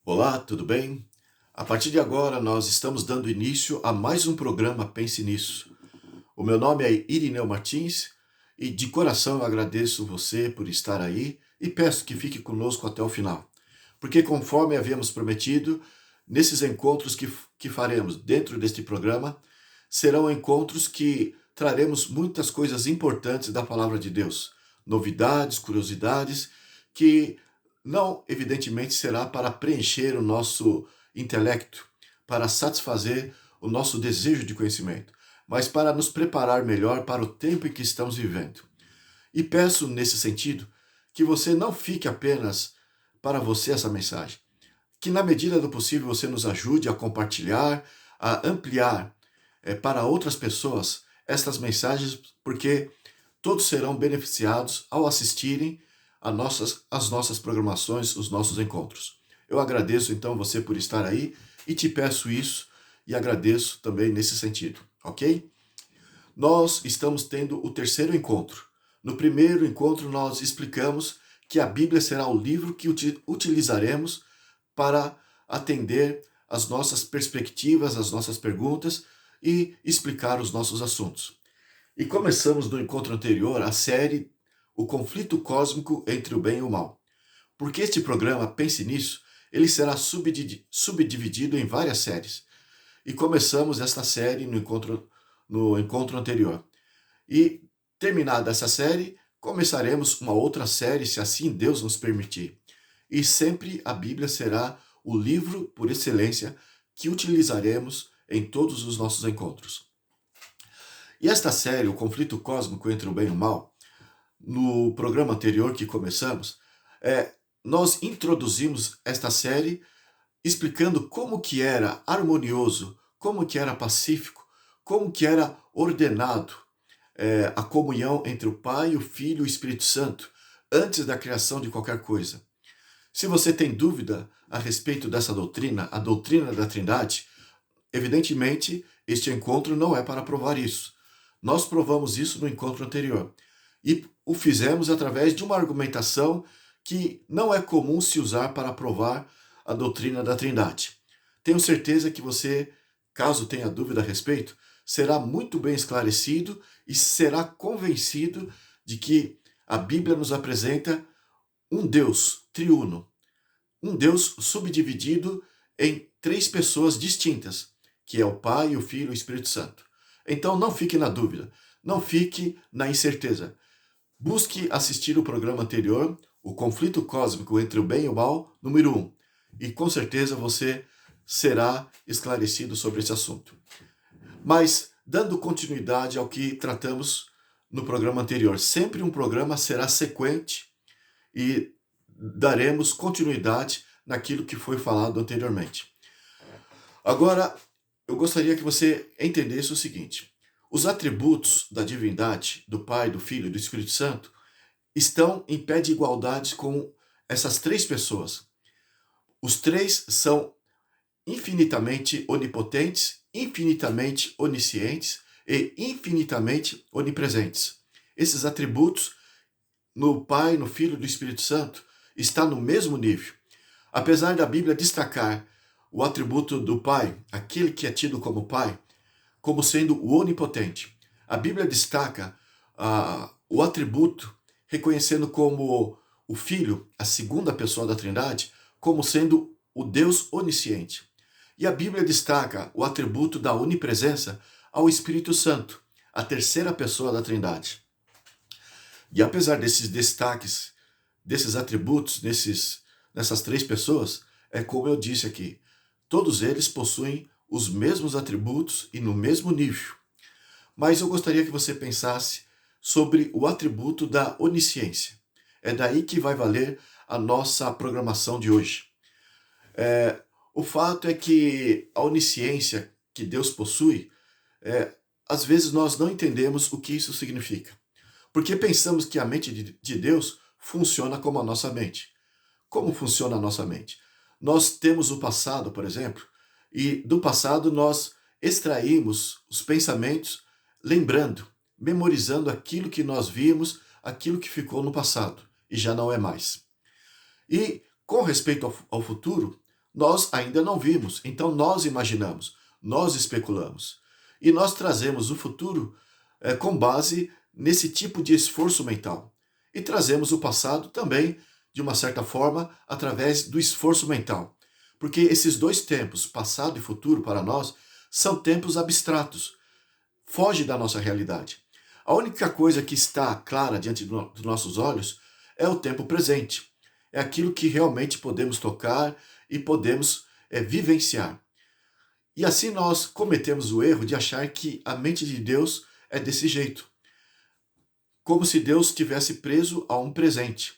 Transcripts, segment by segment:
Olá, tudo bem? A partir de agora, nós estamos dando início a mais um programa Pense Nisso. O meu nome é Irineu Martins e de coração eu agradeço você por estar aí e peço que fique conosco até o final. Porque, conforme havíamos prometido, nesses encontros que faremos dentro deste programa, serão encontros que traremos muitas coisas importantes da palavra de Deus, novidades, curiosidades, que não, evidentemente, será para preencher o nosso intelecto, para satisfazer o nosso desejo de conhecimento, mas para nos preparar melhor para o tempo em que estamos vivendo. E peço, nesse sentido, que você não fique apenas para você essa mensagem, que na medida do possível você nos ajude a compartilhar, a ampliar para outras pessoas estas mensagens, porque todos serão beneficiados ao assistirem às nossas programações, os nossos encontros. Eu agradeço então você por estar aí e te peço isso e agradeço também nesse sentido, ok? Nós estamos tendo o terceiro encontro. No primeiro encontro, nós explicamos que a Bíblia será o livro que utilizaremos para atender às nossas perspectivas, às nossas perguntas e explicar os nossos assuntos. E começamos no encontro anterior a série O Conflito Cósmico entre o Bem e o Mal. Porque este programa, pense nisso, ele será subdividido em várias séries. E começamos esta série no encontro anterior. E, terminada essa série, começaremos uma outra série, se assim Deus nos permitir. E sempre a Bíblia será o livro por excelência que utilizaremos em todos os nossos encontros. E esta série, O Conflito Cósmico entre o Bem e o Mal, no programa anterior que começamos, nós introduzimos esta série explicando como que era harmonioso, como que era pacífico, como que era ordenado a comunhão entre o Pai, o Filho e o Espírito Santo, antes da criação de qualquer coisa. Se você tem dúvida a respeito dessa doutrina, a doutrina da Trindade, evidentemente, este encontro não é para provar isso. Nós provamos isso no encontro anterior. E o fizemos através de uma argumentação que não é comum se usar para provar a doutrina da Trindade. Tenho certeza que você, caso tenha dúvida a respeito, será muito bem esclarecido e será convencido de que a Bíblia nos apresenta um Deus triuno, um Deus subdividido em três pessoas distintas, que é o Pai, o Filho e o Espírito Santo. Então não fique na dúvida, não fique na incerteza. Busque assistir o programa anterior, O Conflito Cósmico entre o Bem e o Mal, número 1. E com certeza você será esclarecido sobre esse assunto. Mas, dando continuidade ao que tratamos no programa anterior, sempre um programa será sequente e daremos continuidade naquilo que foi falado anteriormente. Agora, eu gostaria que você entendesse o seguinte: os atributos da divindade, do Pai, do Filho e do Espírito Santo, estão em pé de igualdade com essas três pessoas. Os três são infinitamente onipotentes, infinitamente oniscientes e infinitamente onipresentes. Esses atributos, no Pai, no Filho e no Espírito Santo, estão no mesmo nível. Apesar da Bíblia destacar o atributo do Pai, aquele que é tido como Pai, como sendo o onipotente, a Bíblia destaca o atributo reconhecendo como o Filho, a segunda pessoa da Trindade, como sendo o Deus onisciente. E a Bíblia destaca o atributo da onipresença ao Espírito Santo, a terceira pessoa da Trindade. E apesar desses destaques, desses atributos, nessas três pessoas, é como eu disse aqui, todos eles possuem os mesmos atributos e no mesmo nível. Mas eu gostaria que você pensasse sobre o atributo da onisciência. É daí que vai valer a nossa programação de hoje. O fato é que a onisciência que Deus possui, às vezes nós não entendemos o que isso significa. Porque pensamos que a mente de Deus funciona como a nossa mente. Como funciona a nossa mente? Nós temos o passado, por exemplo, e do passado nós extraímos os pensamentos lembrando, memorizando aquilo que nós vimos, aquilo que ficou no passado e já não é mais. E com respeito ao futuro, nós ainda não vimos, então nós imaginamos, nós especulamos. E nós trazemos o futuro com base nesse tipo de esforço mental. E trazemos o passado também, de uma certa forma, através do esforço mental. Porque esses dois tempos, passado e futuro, para nós, são tempos abstratos. Foge da nossa realidade. A única coisa que está clara diante dos nossos olhos é o tempo presente. É aquilo que realmente podemos tocar e podemos vivenciar. E assim nós cometemos o erro de achar que a mente de Deus é desse jeito. Como se Deus estivesse preso a um presente.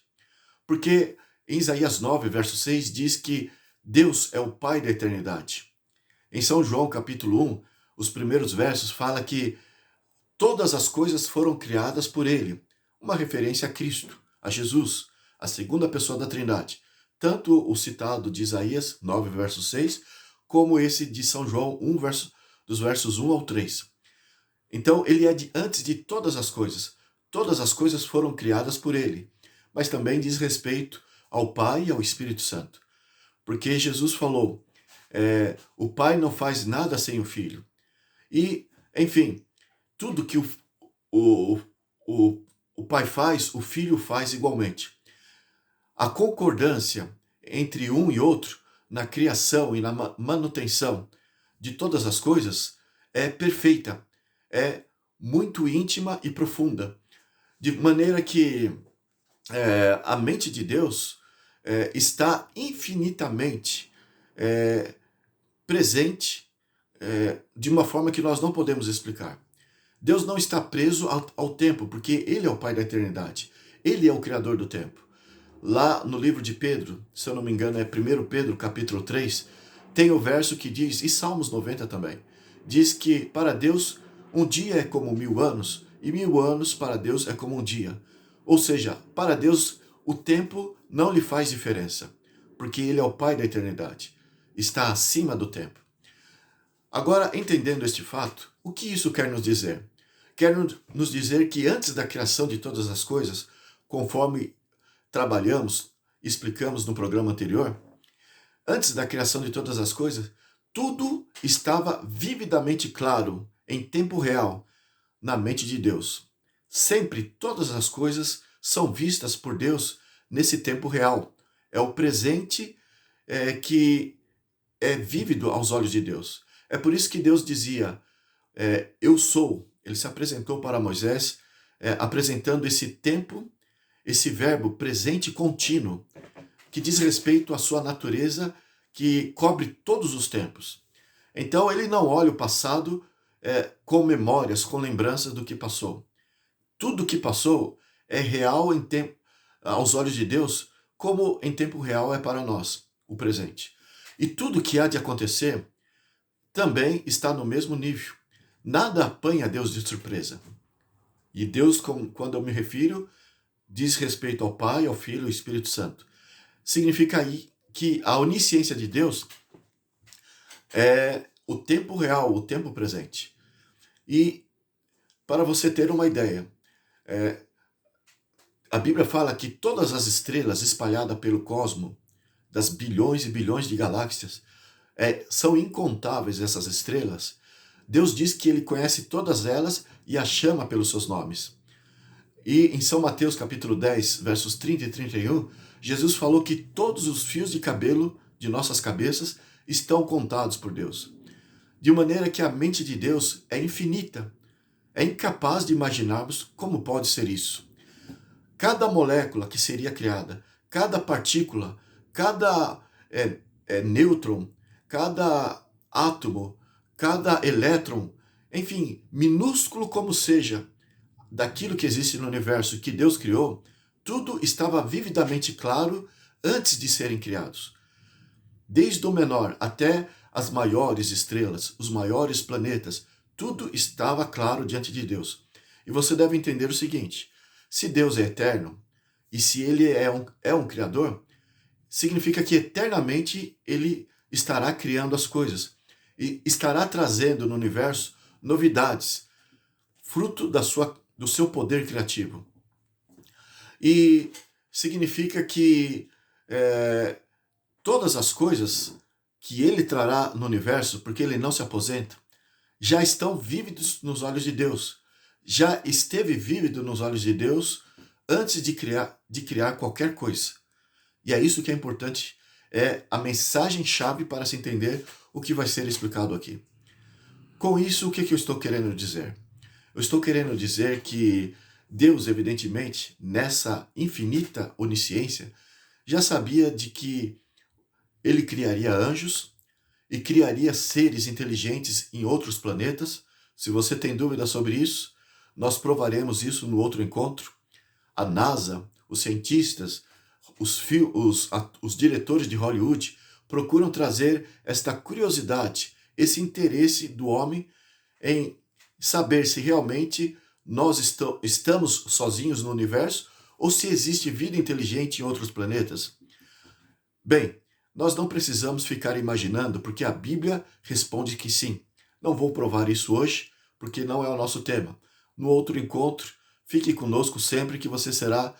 Porque em Isaías 9, verso 6, diz que Deus é o Pai da eternidade. Em São João, capítulo 1, os primeiros versos fala que todas as coisas foram criadas por Ele. Uma referência a Cristo, a Jesus, a segunda pessoa da Trindade. Tanto o citado de Isaías 9, verso 6, como esse de São João 1, dos versos 1 ao 3. Então, ele é antes de todas as coisas. Todas as coisas foram criadas por Ele. Mas também diz respeito ao Pai e ao Espírito Santo. Porque Jesus falou, o Pai não faz nada sem o Filho. E, enfim, tudo que o Pai faz, o Filho faz igualmente. A concordância entre um e outro na criação e na manutenção de todas as coisas é perfeita, é muito íntima e profunda. De maneira que a mente de Deus está infinitamente presente de uma forma que nós não podemos explicar. Deus não está preso ao tempo, porque Ele é o Pai da eternidade. Ele é o Criador do tempo. Lá no livro de Pedro, se eu não me engano é 1 Pedro capítulo 3, tem o verso que diz, e Salmos 90 também, diz que para Deus um dia é como 1000 anos, e 1000 anos para Deus é como um dia. Ou seja, para Deus o tempo não lhe faz diferença, porque Ele é o Pai da eternidade, está acima do tempo. Agora, entendendo este fato, o que isso quer nos dizer? Quer nos dizer que antes da criação de todas as coisas, conforme trabalhamos, explicamos no programa anterior, antes da criação de todas as coisas, tudo estava vividamente claro, em tempo real, na mente de Deus. Sempre todas as coisas são vistas por Deus nesse tempo real. É o presente que é vívido aos olhos de Deus. É por isso que Deus dizia, eu sou. Ele se apresentou para Moisés, apresentando esse tempo, esse verbo presente contínuo, que diz respeito à sua natureza, que cobre todos os tempos. Então ele não olha o passado com memórias, com lembranças do que passou. Tudo que passou é real aos olhos de Deus, como em tempo real é para nós, o presente. E tudo que há de acontecer também está no mesmo nível. Nada apanha Deus de surpresa. E Deus, quando eu me refiro, diz respeito ao Pai, ao Filho e ao Espírito Santo. Significa aí que a onisciência de Deus é o tempo real, o tempo presente. E para você ter uma ideia, a Bíblia fala que todas as estrelas espalhadas pelo cosmos, das bilhões e bilhões de galáxias, são incontáveis essas estrelas. Deus diz que Ele conhece todas elas e as chama pelos seus nomes. E em São Mateus capítulo 10, versos 30 e 31, Jesus falou que todos os fios de cabelo de nossas cabeças estão contados por Deus. De maneira que a mente de Deus é infinita. É incapaz de imaginarmos como pode ser isso. Cada molécula que seria criada, cada partícula, cada nêutron, cada átomo, cada elétron, enfim, minúsculo como seja, daquilo que existe no universo que Deus criou, tudo estava vividamente claro antes de serem criados. Desde o menor até as maiores estrelas, os maiores planetas, tudo estava claro diante de Deus. E você deve entender o seguinte, se Deus é eterno, e se Ele é um Criador, significa que eternamente Ele estará criando as coisas, e estará trazendo no universo novidades, fruto do seu poder criativo. E significa que todas as coisas que ele trará no universo, porque ele não se aposenta, já estão vívidos nos olhos de Deus. Já esteve vívido nos olhos de Deus antes de criar qualquer coisa. E é isso que é importante, é a mensagem-chave para se entender o que vai ser explicado aqui. Com isso, o que eu estou querendo dizer? Eu estou querendo dizer que Deus, evidentemente, nessa infinita onisciência, já sabia de que ele criaria anjos e criaria seres inteligentes em outros planetas. Se você tem dúvida sobre isso, nós provaremos isso no outro encontro. A NASA, os cientistas, os diretores de Hollywood procuram trazer esta curiosidade, esse interesse do homem em saber se realmente nós estamos sozinhos no universo ou se existe vida inteligente em outros planetas. Bem, nós não precisamos ficar imaginando, porque a Bíblia responde que sim. Não vou provar isso hoje, porque não é o nosso tema. No outro encontro, fique conosco sempre que você será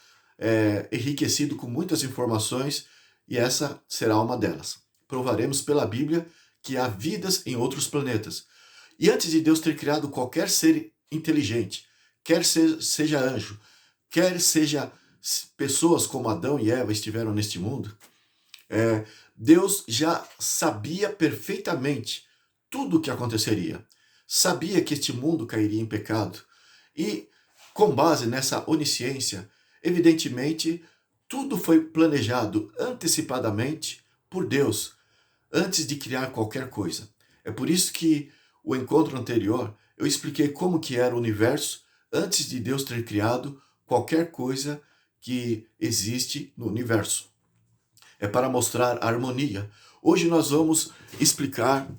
enriquecido com muitas informações e essa será uma delas. Provaremos pela Bíblia que há vidas em outros planetas. E antes de Deus ter criado qualquer ser inteligente, quer seja anjo, quer seja pessoas como Adão e Eva estiveram neste mundo, Deus já sabia perfeitamente tudo o que aconteceria. Sabia que este mundo cairia em pecado. E, com base nessa onisciência, evidentemente, tudo foi planejado antecipadamente por Deus, antes de criar qualquer coisa. É por isso que o encontro anterior eu expliquei como que era o universo antes de Deus ter criado qualquer coisa que existe no universo. É para mostrar a harmonia. Hoje nós vamos explicar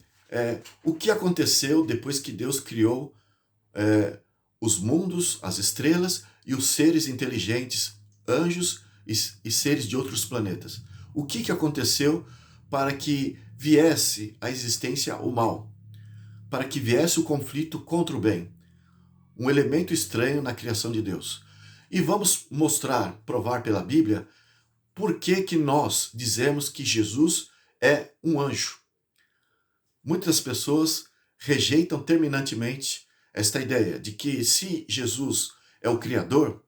o que aconteceu depois que Deus criou os mundos, as estrelas e os seres inteligentes, anjos e seres de outros planetas. O que aconteceu para que viesse à existência o mal, para que viesse o conflito contra o bem, um elemento estranho na criação de Deus. E vamos mostrar, provar pela Bíblia, por que nós dizemos que Jesus é um anjo. Muitas pessoas rejeitam terminantemente esta ideia de que se Jesus é o Criador,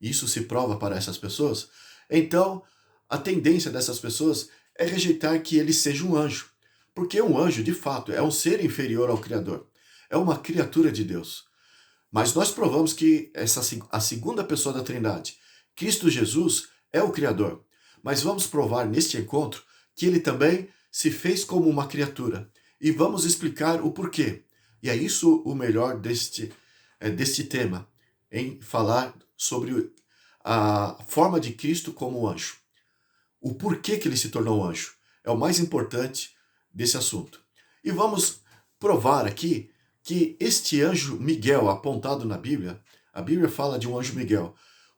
isso se prova para essas pessoas, então a tendência dessas pessoas é rejeitar que ele seja um anjo. Porque um anjo, de fato, é um ser inferior ao Criador. É uma criatura de Deus. Mas nós provamos que a segunda pessoa da Trindade, Cristo Jesus, é o Criador. Mas vamos provar neste encontro que ele também se fez como uma criatura. E vamos explicar o porquê. E é isso o melhor deste tema, em falar sobre a forma de Cristo como anjo. O porquê que ele se tornou anjo é o mais importante desse assunto. E vamos provar aqui que este anjo Miguel apontado na Bíblia, a Bíblia fala de um anjo Miguel.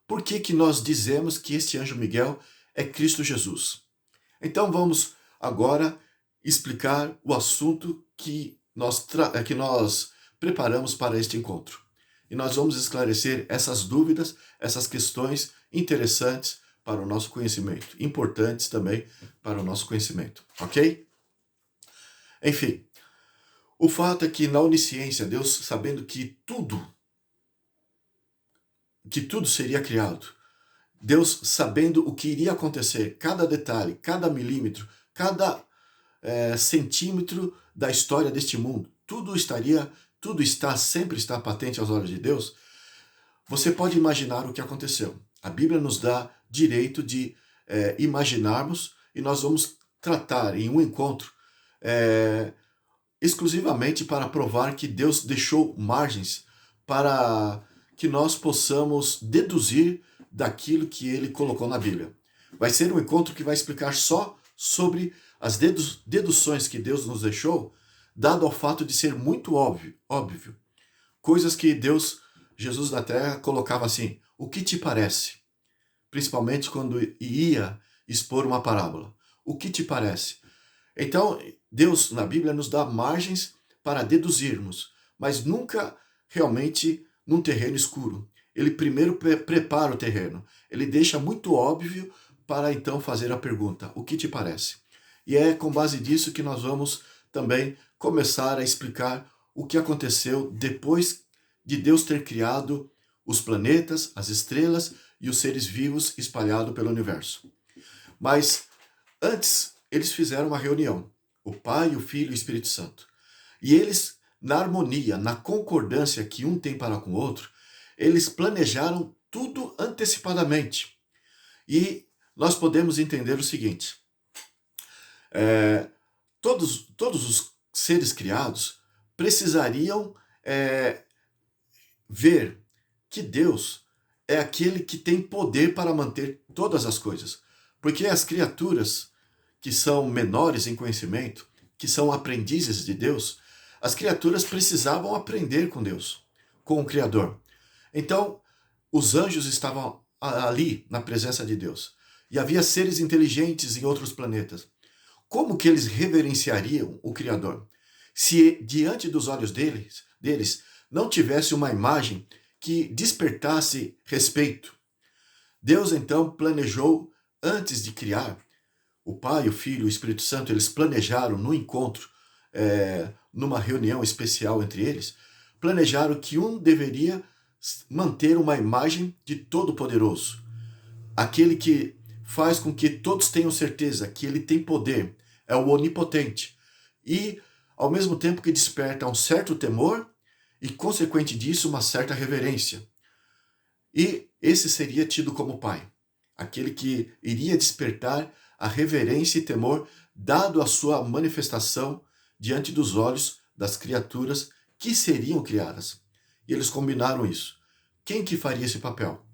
Por que nós dizemos que este anjo Miguel é Cristo Jesus? Então vamos agora explicar o assunto que nós preparamos para este encontro. E nós vamos esclarecer essas dúvidas, essas questões interessantes para o nosso conhecimento, importantes também para o nosso conhecimento, ok? Enfim, o fato é que na onisciência, Deus, sabendo que tudo seria criado, Deus sabendo o que iria acontecer, cada detalhe, cada milímetro, cada centímetro da história deste mundo, sempre está patente aos olhos de Deus. Você pode imaginar o que aconteceu. A Bíblia nos dá direito de imaginarmos e nós vamos tratar em um encontro exclusivamente para provar que Deus deixou margens para que nós possamos deduzir daquilo que ele colocou na Bíblia. Vai ser um encontro que vai explicar só sobre as deduções que Deus nos deixou, dado ao fato de ser muito óbvio. Coisas que Jesus na Terra, colocava assim: o que te parece? Principalmente quando ia expor uma parábola. O que te parece? Então, Deus na Bíblia nos dá margens para deduzirmos, mas nunca realmente num terreno escuro. Ele primeiro prepara o terreno. Ele deixa muito óbvio para então fazer a pergunta: o que te parece? E é com base disso que nós vamos também começar a explicar o que aconteceu depois de Deus ter criado os planetas, as estrelas e os seres vivos espalhados pelo universo. Mas antes, eles fizeram uma reunião, o Pai, o Filho e o Espírito Santo. E eles, na harmonia, na concordância que um tem para com o outro, eles planejaram tudo antecipadamente. E nós podemos entender o seguinte: todos os seres criados precisariam ver que Deus é aquele que tem poder para manter todas as coisas. Porque as criaturas que são menores em conhecimento, que são aprendizes de Deus, as criaturas precisavam aprender com Deus, com o Criador. Então, os anjos estavam ali na presença de Deus. E havia seres inteligentes em outros planetas. Como que eles reverenciariam o Criador? Se diante dos olhos deles não tivesse uma imagem que despertasse respeito. Deus então planejou, antes de criar, o Pai, o Filho e o Espírito Santo, eles planejaram no encontro, numa reunião especial entre eles, planejaram que um deveria manter uma imagem de Todo-Poderoso, aquele que faz com que todos tenham certeza que ele tem poder, é o onipotente, e ao mesmo tempo que desperta um certo temor e, consequente disso, uma certa reverência. E esse seria tido como Pai, aquele que iria despertar a reverência e temor dado a sua manifestação diante dos olhos das criaturas que seriam criadas. E eles combinaram isso. Quem que faria esse papel?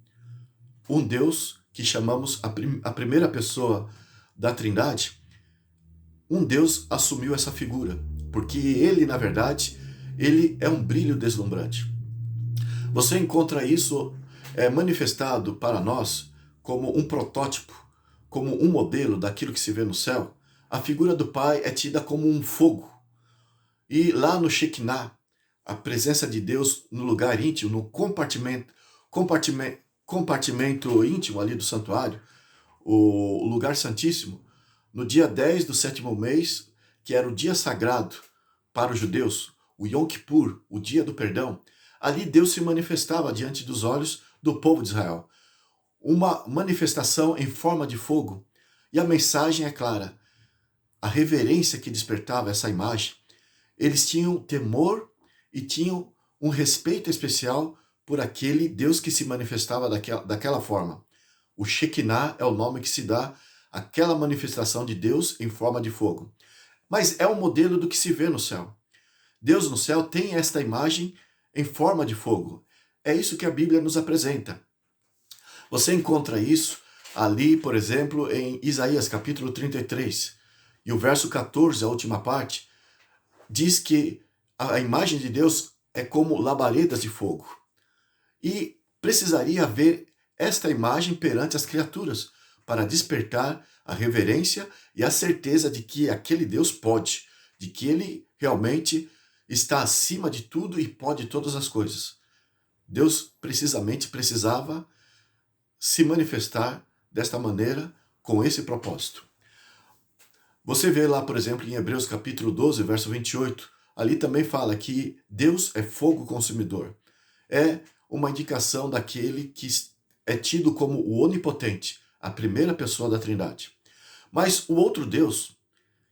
Um Deus que chamamos a primeira pessoa da Trindade. Um Deus assumiu essa figura, porque ele, na verdade, ele é um brilho deslumbrante. Você encontra isso manifestado para nós como um protótipo, como um modelo daquilo que se vê no céu. A figura do Pai é tida como um fogo. E lá no Shekinah, a presença de Deus no lugar íntimo, no compartimento íntimo ali do santuário, o lugar santíssimo, no dia 10 do 7º mês, que era o dia sagrado para os judeus, o Yom Kippur, o dia do perdão, ali Deus se manifestava diante dos olhos do povo de Israel. Uma manifestação em forma de fogo. E a mensagem é clara. A reverência que despertava essa imagem, eles tinham temor e tinham um respeito especial por aquele Deus que se manifestava daquela forma. O Shekinah é o nome que se dá àquela manifestação de Deus em forma de fogo. Mas é um modelo do que se vê no céu. Deus no céu tem esta imagem em forma de fogo. É isso que a Bíblia nos apresenta. Você encontra isso ali, por exemplo, em Isaías capítulo 33. E o verso 14, a última parte, diz que a imagem de Deus é como labaredas de fogo. E precisaria haver esta imagem perante as criaturas para despertar a reverência e a certeza de que aquele Deus pode, de que ele realmente está acima de tudo e pode todas as coisas. Deus precisamente precisava se manifestar desta maneira com esse propósito. Você vê lá, por exemplo, em Hebreus capítulo 12, verso 28, ali também fala que Deus é fogo consumidor. É uma indicação daquele que é tido como o onipotente, a primeira pessoa da Trindade. Mas o outro Deus,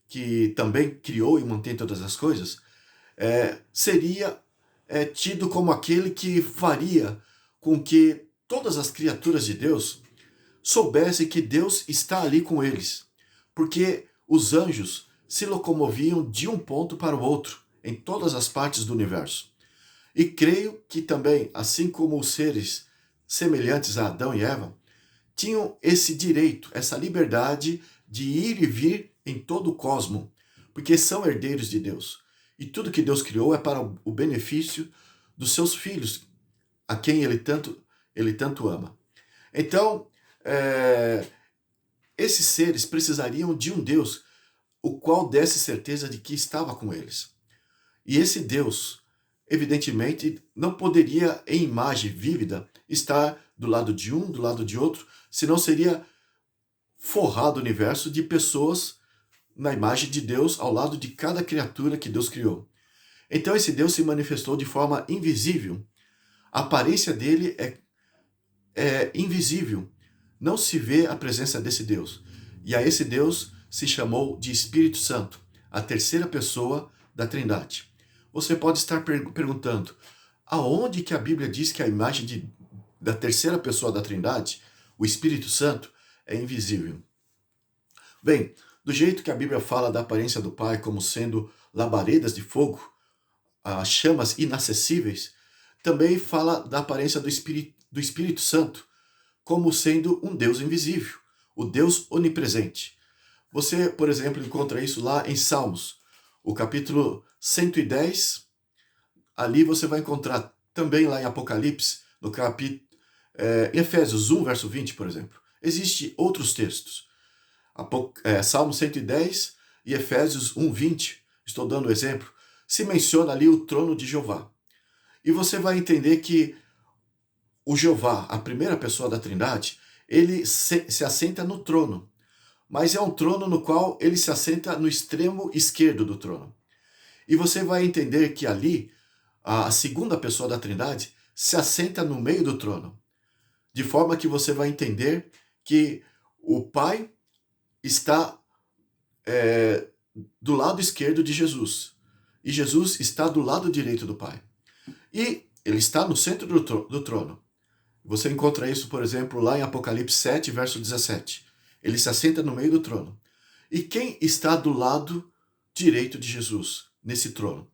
que também criou e mantém todas as coisas, seria tido como aquele que faria com que todas as criaturas de Deus soubessem que Deus está ali com eles. Porque os anjos se locomoviam de um ponto para o outro, em todas as partes do universo. E creio que também, assim como os seres semelhantes a Adão e Eva, tinham esse direito, essa liberdade de ir e vir em todo o cosmo, porque são herdeiros de Deus. E tudo que Deus criou é para o benefício dos seus filhos, a quem ele tanto ama. Então, esses seres precisariam de um Deus o qual desse certeza de que estava com eles. E esse Deus, evidentemente, não poderia, em imagem vívida, estar do lado de um, do lado de outro, senão seria forrado o universo de pessoas na imagem de Deus ao lado de cada criatura que Deus criou. Então esse Deus se manifestou de forma invisível. A aparência dele é invisível. Não se vê a presença desse Deus. E a esse Deus se chamou de Espírito Santo, a terceira pessoa da Trindade. Você pode estar perguntando, aonde que a Bíblia diz que a imagem da terceira pessoa da Trindade, o Espírito Santo, é invisível? Bem, do jeito que a Bíblia fala da aparência do Pai como sendo labaredas de fogo, chamas inacessíveis, também fala da aparência do Espírito Santo como sendo um Deus invisível, o Deus onipresente. Você, por exemplo, encontra isso lá em Salmos, o capítulo 110. Ali você vai encontrar também lá em Apocalipse, no capítulo, em Efésios 1, verso 20, por exemplo. Existem outros textos. Salmo 110 e Efésios 1, 20, estou dando exemplo, se menciona ali o trono de Jeová. E você vai entender que o Jeová, a primeira pessoa da Trindade, ele se assenta no trono. Mas é um trono no qual ele se assenta no extremo esquerdo do trono. E você vai entender que ali, a segunda pessoa da Trindade se assenta no meio do trono. De forma que você vai entender que o Pai está do lado esquerdo de Jesus. E Jesus está do lado direito do Pai. E ele está no centro do trono. Você encontra isso, por exemplo, lá em Apocalipse 7, verso 17. Ele se assenta no meio do trono. E quem está do lado direito de Jesus, nesse trono?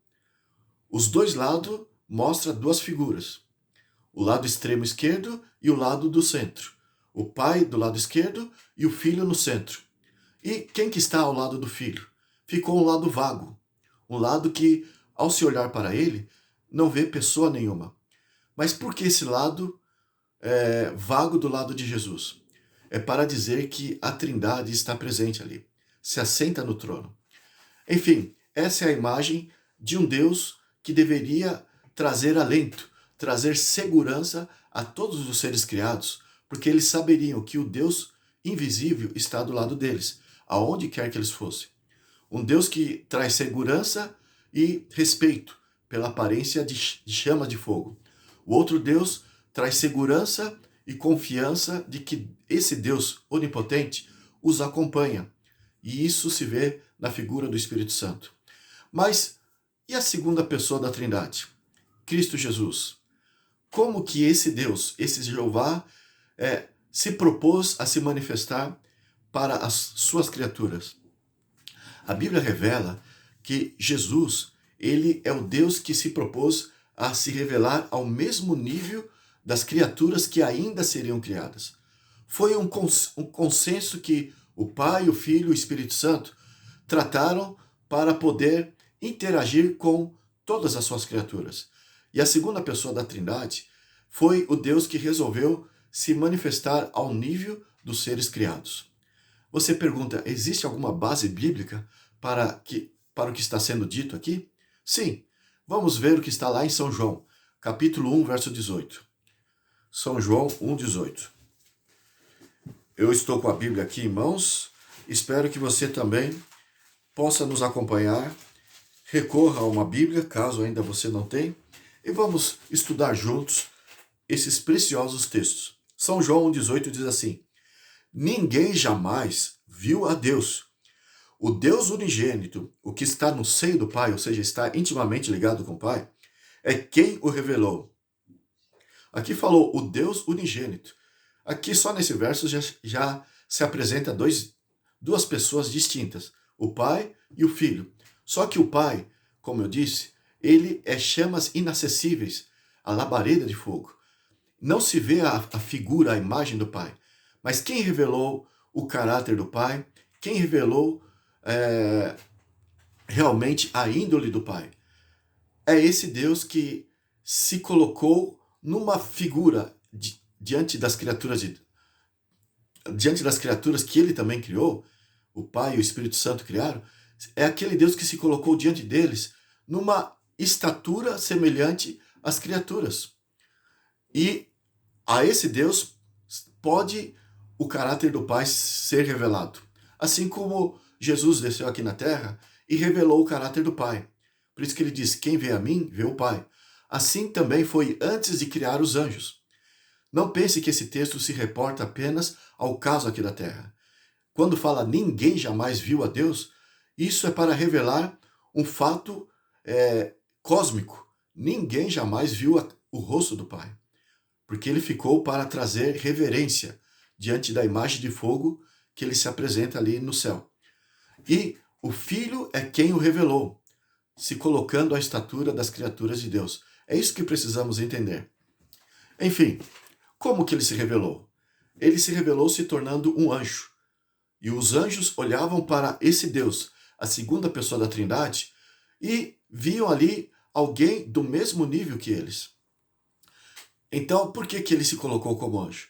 Os dois lados mostram duas figuras. O lado extremo esquerdo e o lado do centro. O Pai do lado esquerdo e o Filho no centro. E quem que está ao lado do Filho? Ficou um lado vago. Um lado que, ao se olhar para ele, não vê pessoa nenhuma. Mas por que esse lado vago do lado de Jesus? É para dizer que a Trindade está presente ali, se assenta no trono. Enfim, essa é a imagem de um Deus que deveria trazer alento, trazer segurança a todos os seres criados, porque eles saberiam que o Deus invisível está do lado deles, aonde quer que eles fossem. Um Deus que traz segurança e respeito pela aparência de chama de fogo. O outro Deus traz segurança e confiança de que esse Deus onipotente os acompanha. E isso se vê na figura do Espírito Santo. Mas e a segunda pessoa da Trindade? Cristo Jesus. Como que esse Deus, esse Jeová, se propôs a se manifestar para as suas criaturas? A Bíblia revela que Jesus, ele é o Deus que se propôs a se revelar ao mesmo nível das criaturas que ainda seriam criadas. Foi um consenso que o Pai, o Filho e o Espírito Santo trataram para poder interagir com todas as suas criaturas. E a segunda pessoa da Trindade foi o Deus que resolveu se manifestar ao nível dos seres criados. Você pergunta, existe alguma base bíblica para o que está sendo dito aqui? Sim, vamos ver o que está lá em São João, capítulo 1, verso 18. São João 1, 18. Eu estou com a Bíblia aqui em mãos, espero que você também possa nos acompanhar. Recorra a uma Bíblia, caso ainda você não tenha, e vamos estudar juntos esses preciosos textos. São João 1,18 diz assim: ninguém jamais viu a Deus. O Deus unigênito, o que está no seio do Pai, ou seja, está intimamente ligado com o Pai, é quem o revelou. Aqui falou o Deus unigênito. Aqui só nesse verso já se apresenta duas pessoas distintas, o Pai e o Filho. Só que o Pai, como eu disse, ele é chamas inacessíveis, a labareda de fogo. Não se vê a figura, a imagem do Pai. Mas quem revelou o caráter do Pai, quem revelou realmente a índole do Pai, é esse Deus que se colocou numa figura diante das criaturas que ele também criou, o Pai e o Espírito Santo criaram, é aquele Deus que se colocou diante deles numa estatura semelhante às criaturas. E a esse Deus pode o caráter do Pai ser revelado. Assim como Jesus desceu aqui na terra e revelou o caráter do Pai. Por isso que ele diz: quem vê a mim, vê o Pai. Assim também foi antes de criar os anjos. Não pense que esse texto se reporta apenas ao caso aqui da terra. Quando fala ninguém jamais viu a Deus, isso é para revelar um fato cósmico. Ninguém jamais viu o rosto do Pai, porque ele ficou para trazer reverência diante da imagem de fogo que ele se apresenta ali no céu. E o Filho é quem o revelou, se colocando à estatura das criaturas de Deus. É isso que precisamos entender. Enfim, como que ele se revelou? Ele se revelou se tornando um anjo. E os anjos olhavam para esse Deus, a segunda pessoa da Trindade, e viam ali alguém do mesmo nível que eles. Então, por que ele se colocou como anjo?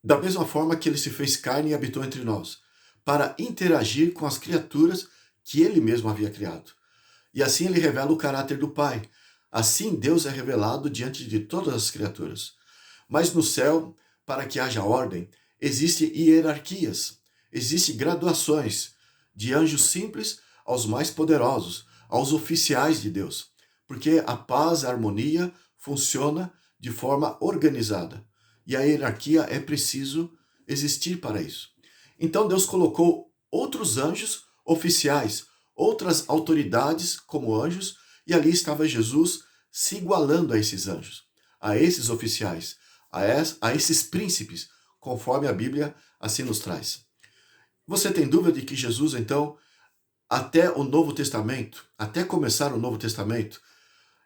Da mesma forma que ele se fez carne e habitou entre nós, para interagir com as criaturas que ele mesmo havia criado. E assim ele revela o caráter do Pai. Assim Deus é revelado diante de todas as criaturas. Mas no céu, para que haja ordem, existem hierarquias. Existem graduações, de anjos simples aos mais poderosos, aos oficiais de Deus, porque a paz e a harmonia funciona de forma organizada, e a hierarquia é preciso existir para isso. Então Deus colocou outros anjos oficiais, outras autoridades como anjos, e ali estava Jesus se igualando a esses anjos, a esses oficiais, a esses príncipes, conforme a Bíblia assim nos traz. Você tem dúvida de que Jesus, então, até o Novo Testamento, até começar o Novo Testamento,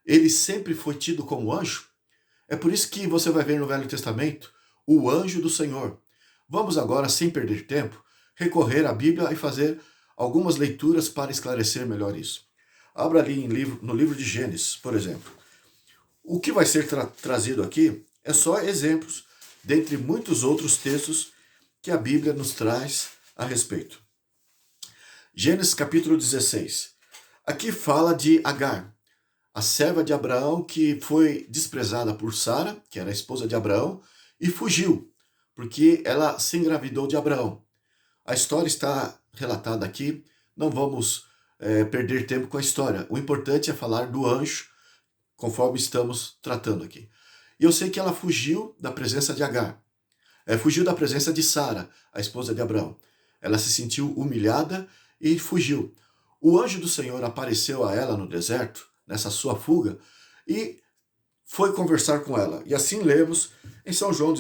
ele sempre foi tido como anjo? É por isso que você vai ver no Velho Testamento o anjo do Senhor. Vamos agora, sem perder tempo, recorrer à Bíblia e fazer algumas leituras para esclarecer melhor isso. Abra ali no livro de Gênesis, por exemplo. O que vai ser trazido aqui é só exemplos, dentre muitos outros textos que a Bíblia nos traz a respeito. Gênesis capítulo 16. Aqui fala de Agar, a serva de Abraão que foi desprezada por Sara, que era a esposa de Abraão, e fugiu, porque ela se engravidou de Abraão. A história está relatada aqui, não vamos perder tempo com a história. O importante é falar do anjo, conforme estamos tratando aqui. E eu sei que ela fugiu da presença de Agar, fugiu da presença de Sara, a esposa de Abraão. Ela se sentiu humilhada e fugiu. O anjo do Senhor apareceu a ela no deserto, nessa sua fuga, e foi conversar com ela. E assim lemos em São João,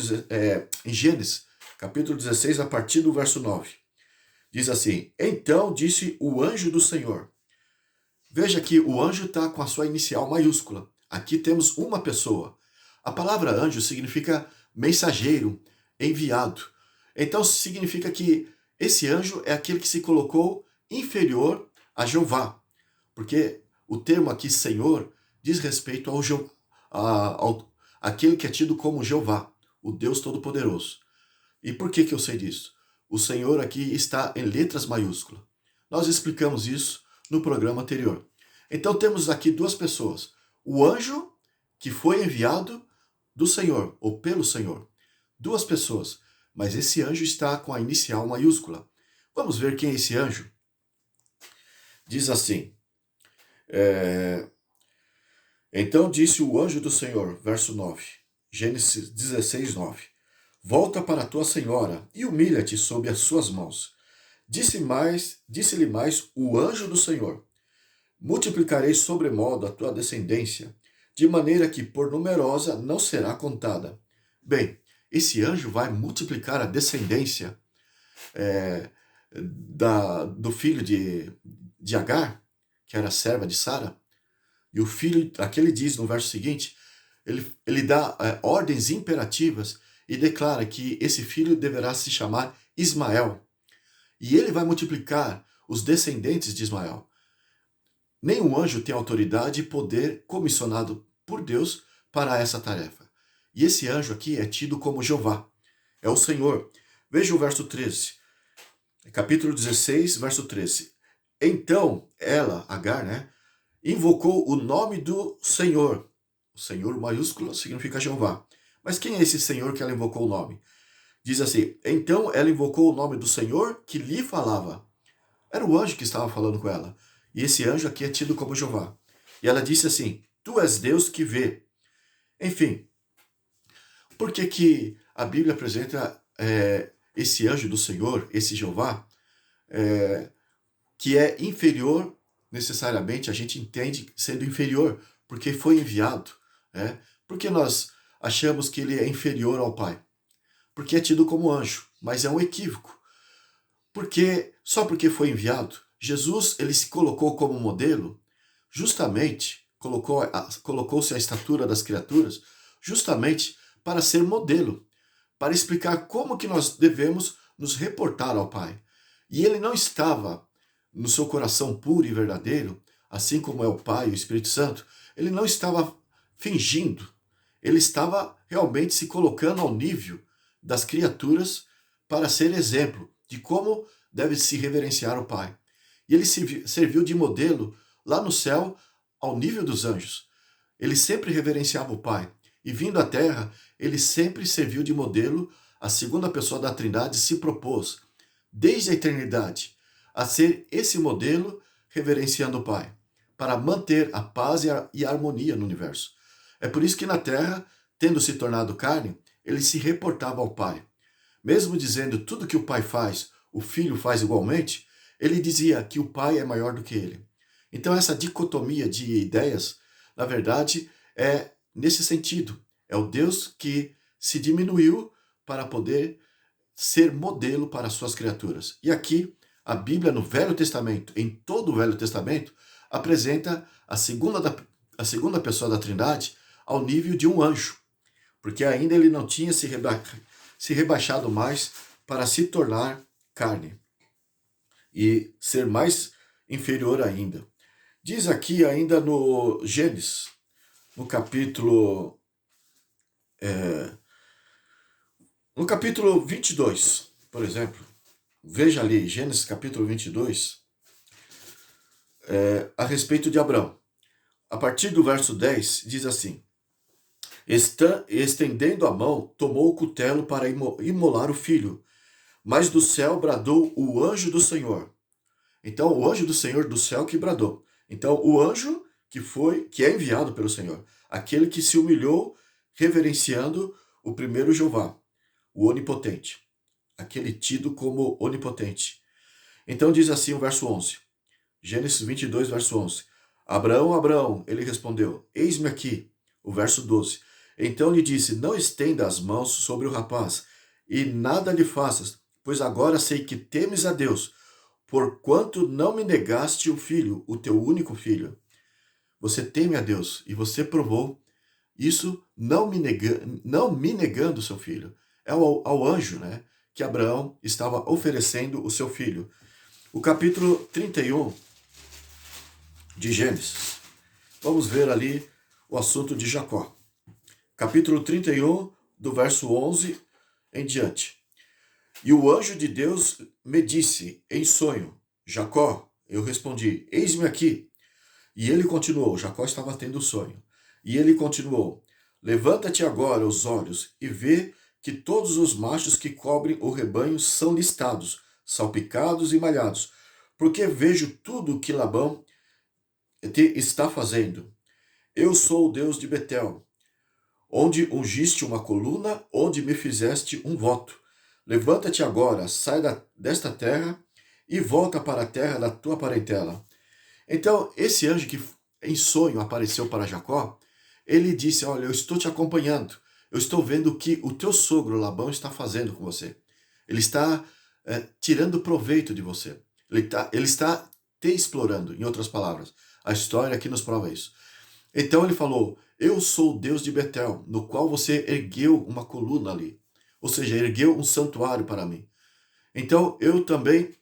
em Gênesis, capítulo 16, a partir do verso 9. Diz assim: então disse o anjo do Senhor. Veja que o anjo está com a sua inicial maiúscula. Aqui temos uma pessoa. A palavra anjo significa mensageiro, enviado. Então significa que esse anjo é aquele que se colocou inferior a Jeová. Porque o termo aqui, Senhor, diz respeito àquele que é tido como Jeová, o Deus Todo-Poderoso. E por que eu sei disso? O Senhor aqui está em letras maiúsculas. Nós explicamos isso no programa anterior. Então temos aqui duas pessoas. O anjo que foi enviado do Senhor, ou pelo Senhor. Duas pessoas. Mas esse anjo está com a inicial maiúscula. Vamos ver quem é esse anjo? Diz assim: então disse o anjo do Senhor, verso 9, Gênesis 16, 9. Volta para a tua senhora e humilha-te sob as suas mãos. Disse-lhe mais o anjo do Senhor: multiplicarei sobremodo a tua descendência, de maneira que por numerosa não será contada. Bem, esse anjo vai multiplicar a descendência do filho de Agar, que era serva de Sara. E o filho, aqui ele diz no verso seguinte, ele dá ordens imperativas e declara que esse filho deverá se chamar Ismael. E ele vai multiplicar os descendentes de Ismael. Nenhum anjo tem autoridade e poder comissionado por Deus para essa tarefa. E esse anjo aqui é tido como Jeová, é o Senhor. Veja o verso 13, capítulo 16, verso 13. Então ela, Agar, invocou o nome do Senhor. O Senhor maiúsculo significa Jeová. Mas quem é esse Senhor que ela invocou o nome? Diz assim: então ela invocou o nome do Senhor que lhe falava. Era o anjo que estava falando com ela. E esse anjo aqui é tido como Jeová. E ela disse assim: Tu és Deus que vê. Enfim, por que que a Bíblia apresenta esse anjo do Senhor, esse Jeová, é, que é inferior, necessariamente, a gente entende sendo inferior, porque foi enviado. Né? Por que nós achamos que ele é inferior ao Pai? Porque é tido como anjo, mas é um equívoco. Porque só porque foi enviado, Jesus ele se colocou como modelo, justamente colocou-se à estatura das criaturas, justamente para ser modelo, para explicar como que nós devemos nos reportar ao Pai. E ele não estava no seu coração puro e verdadeiro, assim como é o Pai e o Espírito Santo, ele não estava fingindo, ele estava realmente se colocando ao nível das criaturas para ser exemplo de como deve se reverenciar o Pai. E ele serviu de modelo lá no céu ao nível dos anjos. Ele sempre reverenciava o Pai. E vindo à terra, ele sempre serviu de modelo. A segunda pessoa da Trindade se propôs, desde a eternidade, a ser esse modelo reverenciando o Pai, para manter a paz e a harmonia no universo. É por isso que na terra, tendo se tornado carne, ele se reportava ao Pai. Mesmo dizendo tudo que o Pai faz, o Filho faz igualmente, ele dizia que o Pai é maior do que ele. Então essa dicotomia de ideias, na verdade, é nesse sentido. É o Deus que se diminuiu para poder ser modelo para as suas criaturas. E aqui, a Bíblia no Velho Testamento, em todo o Velho Testamento, apresenta a segunda pessoa da Trindade ao nível de um anjo, porque ainda ele não tinha se rebaixado mais para se tornar carne e ser mais inferior ainda. Diz aqui ainda no Gênesis, no capítulo, no capítulo 22, por exemplo, veja ali, Gênesis capítulo 22, a respeito de Abraão. A partir do verso 10, diz assim: Estendendo a mão, tomou o cutelo para imolar o filho, mas do céu bradou o anjo do Senhor. Então, o anjo do Senhor do céu que bradou. Então, o anjo que é enviado pelo Senhor, aquele que se humilhou reverenciando o primeiro Jeová, o onipotente, aquele tido como onipotente. Então diz assim o verso 11, Gênesis 22, verso 11. Abraão, Abraão, ele respondeu, eis-me aqui. O verso 12. Então lhe disse, não estenda as mãos sobre o rapaz, e nada lhe faças, pois agora sei que temes a Deus, porquanto não me negaste o filho, o teu único filho. Você teme a Deus, e você provou isso não me negando o seu filho. É ao anjo, né, que Abraão estava oferecendo o seu filho. O capítulo 31 de Gênesis. Vamos ver ali o assunto de Jacó. Capítulo 31, do verso 11 em diante. E o anjo de Deus me disse em sonho, Jacó, eu respondi, eis-me aqui. E ele continuou, Jacó estava tendo sonho. E ele continuou, levanta-te agora os olhos e vê que todos os machos que cobrem o rebanho são listados, salpicados e malhados, porque vejo tudo o que Labão te está fazendo. Eu sou o Deus de Betel, onde ungiste uma coluna, onde me fizeste um voto. Levanta-te agora, sai desta terra e volta para a terra da tua parentela. Então, esse anjo que em sonho apareceu para Jacó, ele disse, olha, eu estou te acompanhando, eu estou vendo o que o teu sogro Labão está fazendo com você. Ele está tirando proveito de você. Ele está te explorando, em outras palavras. A história aqui nos prova isso. Então ele falou, eu sou o Deus de Betel, no qual você ergueu uma coluna ali. Ou seja, ergueu um santuário para mim. Então eu também,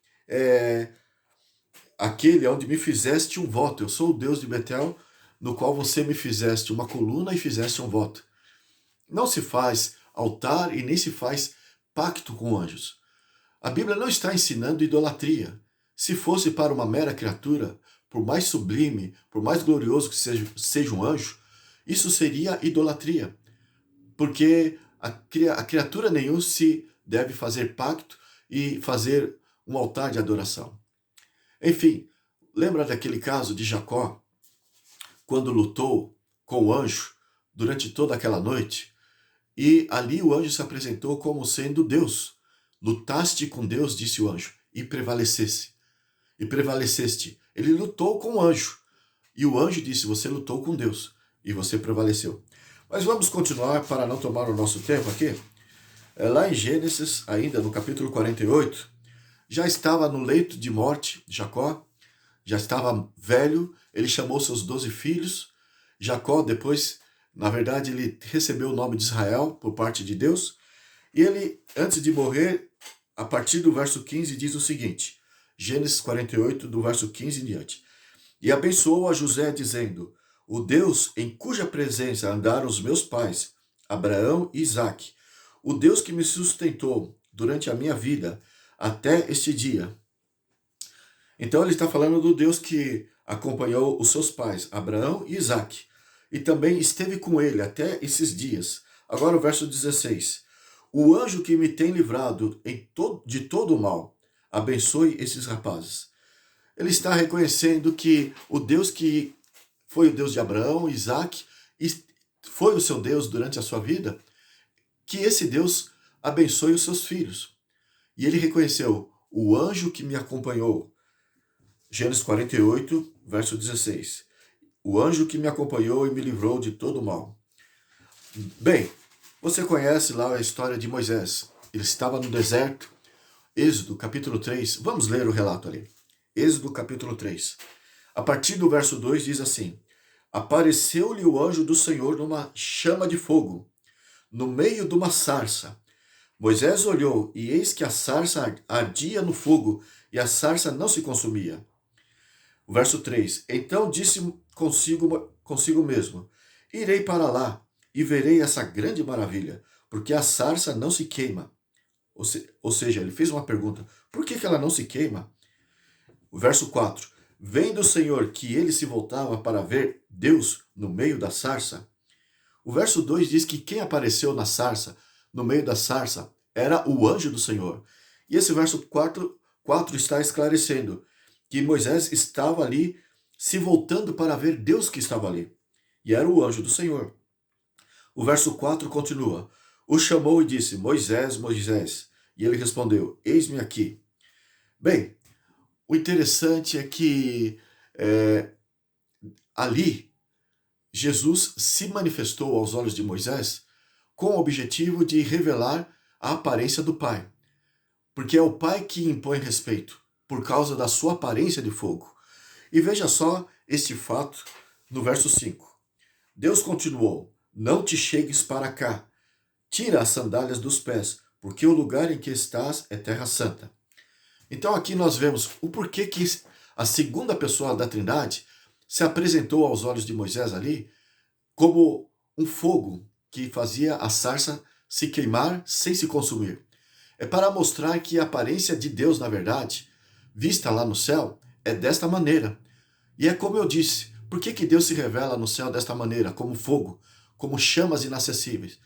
aquele onde me fizeste um voto. Eu sou o Deus de Betel, no qual você me fizeste uma coluna e fizeste um voto. Não se faz altar e nem se faz pacto com anjos. A Bíblia não está ensinando idolatria. Se fosse para uma mera criatura, por mais sublime, por mais glorioso que seja um anjo, isso seria idolatria. Porque a criatura nenhuma se deve fazer pacto e fazer um altar de adoração. Enfim, lembra daquele caso de Jacó, quando lutou com o anjo durante toda aquela noite? E ali o anjo se apresentou como sendo Deus. Lutaste com Deus, disse o anjo, e prevalecesse. E prevaleceste. Ele lutou com o anjo. E o anjo disse, você lutou com Deus. E você prevaleceu. Mas vamos continuar para não tomar o nosso tempo aqui. Lá em Gênesis, ainda no capítulo 48, já estava no leito de morte, Jacó, já estava velho, ele chamou seus 12 filhos. Jacó depois, na verdade, ele recebeu o nome de Israel por parte de Deus. E ele, antes de morrer, a partir do verso 15, diz o seguinte, Gênesis 48, do verso 15 em diante. E abençoou a José, dizendo, o Deus em cuja presença andaram os meus pais, Abraão e Isaque, o Deus que me sustentou durante a minha vida até este dia. Então ele está falando do Deus que acompanhou os seus pais, Abraão e Isaque, e também esteve com ele até esses dias. Agora o verso 16. O anjo que me tem livrado de todo o mal, abençoe esses rapazes. Ele está reconhecendo que o Deus que foi o Deus de Abraão, Isaque, e foi o seu Deus durante a sua vida, que esse Deus abençoe os seus filhos. E ele reconheceu o anjo que me acompanhou. Gênesis 48, verso 16. O anjo que me acompanhou e me livrou de todo o mal. Bem, você conhece lá a história de Moisés. Ele estava no deserto. Êxodo, capítulo 3. Vamos ler o relato ali. Êxodo, capítulo 3. A partir do verso 2 diz assim: apareceu-lhe o anjo do Senhor numa chama de fogo, no meio de uma sarça. Moisés olhou, e eis que a sarça ardia no fogo, e a sarça não se consumia. O verso 3. Então disse consigo mesmo, irei para lá, e verei essa grande maravilha, porque a sarça não se queima. Ou seja, ele fez uma pergunta, por que ela não se queima? O verso 4. Vendo o Senhor que ele se voltava para ver Deus no meio da sarça. O verso 2 diz que quem apareceu na sarça, no meio da sarça, era o anjo do Senhor. E esse verso 4 está esclarecendo que Moisés estava ali se voltando para ver Deus que estava ali. E era o anjo do Senhor. O verso 4 continua. O chamou e disse, Moisés, Moisés. E ele respondeu, eis-me aqui. Bem, o interessante é que ali Jesus se manifestou aos olhos de Moisés com o objetivo de revelar a aparência do Pai. Porque é o Pai que impõe respeito, por causa da sua aparência de fogo. E veja só este fato no verso 5. Deus continuou, não te chegues para cá, tira as sandálias dos pés, porque o lugar em que estás é terra santa. Então aqui nós vemos o porquê que a segunda pessoa da Trindade se apresentou aos olhos de Moisés ali como um fogo que fazia a sarça se queimar sem se consumir. É para mostrar que a aparência de Deus, na verdade, vista lá no céu, é desta maneira. E é como eu disse, por que Deus se revela no céu desta maneira, como fogo, como chamas inacessíveis?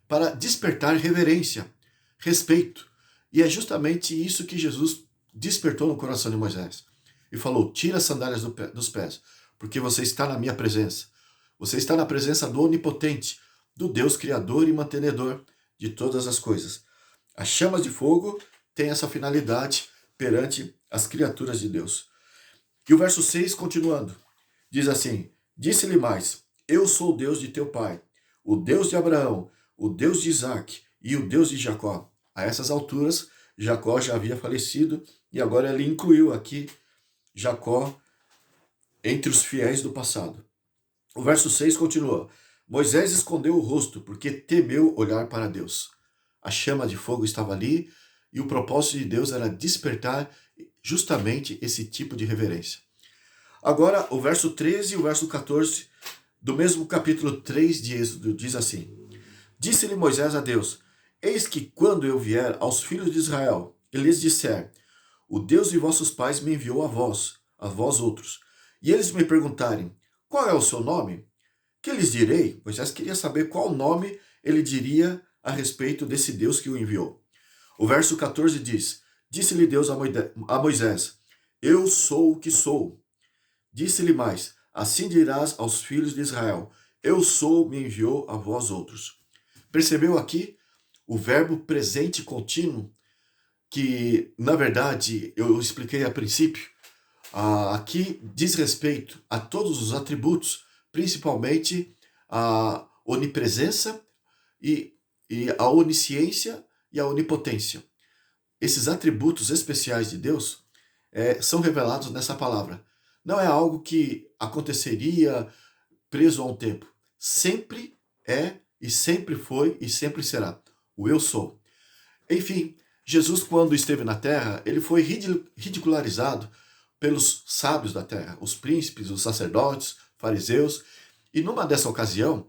Para despertar reverência, respeito. E é justamente isso que Jesus despertou no coração de Moisés. E falou, tira as sandálias dos pés, porque você está na minha presença. Você está na presença do Onipotente, do Deus Criador e Mantenedor de todas as coisas. As chamas de fogo têm essa finalidade perante as criaturas de Deus. E o verso 6, continuando, diz assim, disse-lhe mais, eu sou o Deus de teu pai, o Deus de Abraão, o Deus de Isaque e o Deus de Jacó. A essas alturas, Jacó já havia falecido e agora ele incluiu aqui Jacó entre os fiéis do passado. O verso 6 continua, Moisés escondeu o rosto porque temeu olhar para Deus. A chama de fogo estava ali e o propósito de Deus era despertar justamente esse tipo de reverência. Agora, o verso 13 e o verso 14 do mesmo capítulo 3 de Êxodo diz assim, disse-lhe Moisés a Deus, eis que quando eu vier aos filhos de Israel e lhes disser, o Deus de vossos pais me enviou a vós outros, e eles me perguntarem, qual é o seu nome? Que lhes direi? Moisés queria saber qual nome ele diria a respeito desse Deus que o enviou. O verso 14 diz, disse-lhe Deus a Moisés, eu sou o que sou. Disse-lhe mais, assim dirás aos filhos de Israel, eu sou, me enviou a vós outros. Percebeu aqui o verbo presente contínuo, que, na verdade, eu expliquei a princípio, aqui diz respeito a todos os atributos, principalmente a onipresença e, a onisciência e a onipotência. Esses atributos especiais de Deus são revelados nessa palavra. Não é algo que aconteceria preso a um tempo. Sempre é, e sempre foi, e sempre será. O eu sou. Enfim, Jesus, quando esteve na terra, ele foi ridicularizado pelos sábios da terra, os príncipes, os sacerdotes, fariseus. E numa dessa ocasião,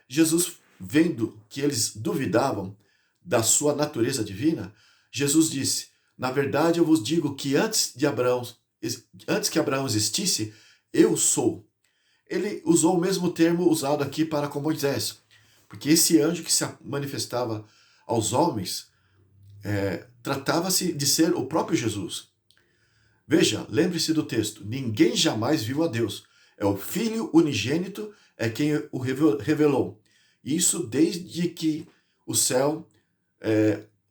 Jesus, vendo que eles duvidavam da sua natureza divina, Jesus disse, na verdade eu vos digo que antes que Abraão existisse, eu sou. Ele usou o mesmo termo usado aqui para com Moisés, porque esse anjo que se manifestava aos homens tratava-se de ser o próprio Jesus. Veja, lembre-se do texto, ninguém jamais viu a Deus, é o Filho unigênito é quem o revelou. Isso desde que o céu,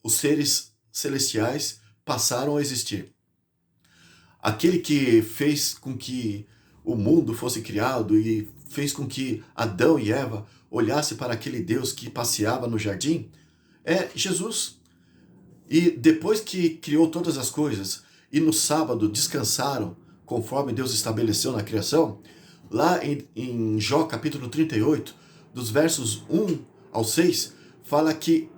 os seres celestiais passaram a existir. Aquele que fez com que o mundo fosse criado e fez com que Adão e Eva olhassem para aquele Deus que passeava no jardim, é Jesus. E depois que criou todas as coisas e no sábado descansaram, conforme Deus estabeleceu na criação, lá em Jó capítulo 38, dos versos 1 ao 6, fala que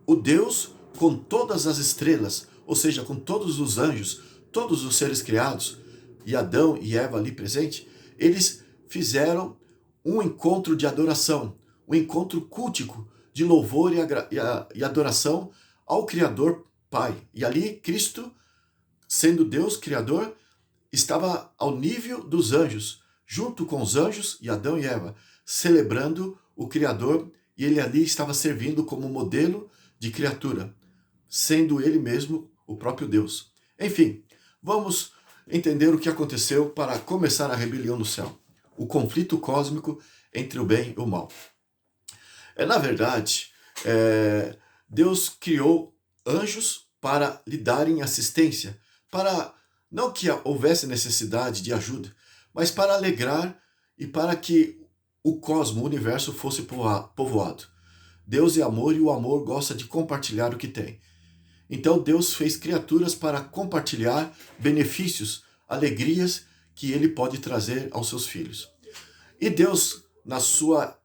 o Deus com todas as estrelas, ou seja, com todos os anjos, todos os seres criados, e Adão e Eva ali presente, eles fizeram um encontro de adoração, um encontro cultico de louvor e adoração ao Criador Pai. E ali Cristo, sendo Deus Criador, estava ao nível dos anjos, junto com os anjos e Adão e Eva, celebrando o Criador, e ele ali estava servindo como modelo de criatura, sendo ele mesmo o próprio Deus. Enfim, vamos entender o que aconteceu para começar a rebelião no céu, o conflito cósmico entre o bem e o mal. Na verdade, Deus criou anjos para lhe darem assistência, para não que houvesse necessidade de ajuda, mas para alegrar e para que o cosmo, o universo fosse povoado. Deus é amor e o amor gosta de compartilhar o que tem. Então Deus fez criaturas para compartilhar benefícios, alegrias que ele pode trazer aos seus filhos. E Deus, na sua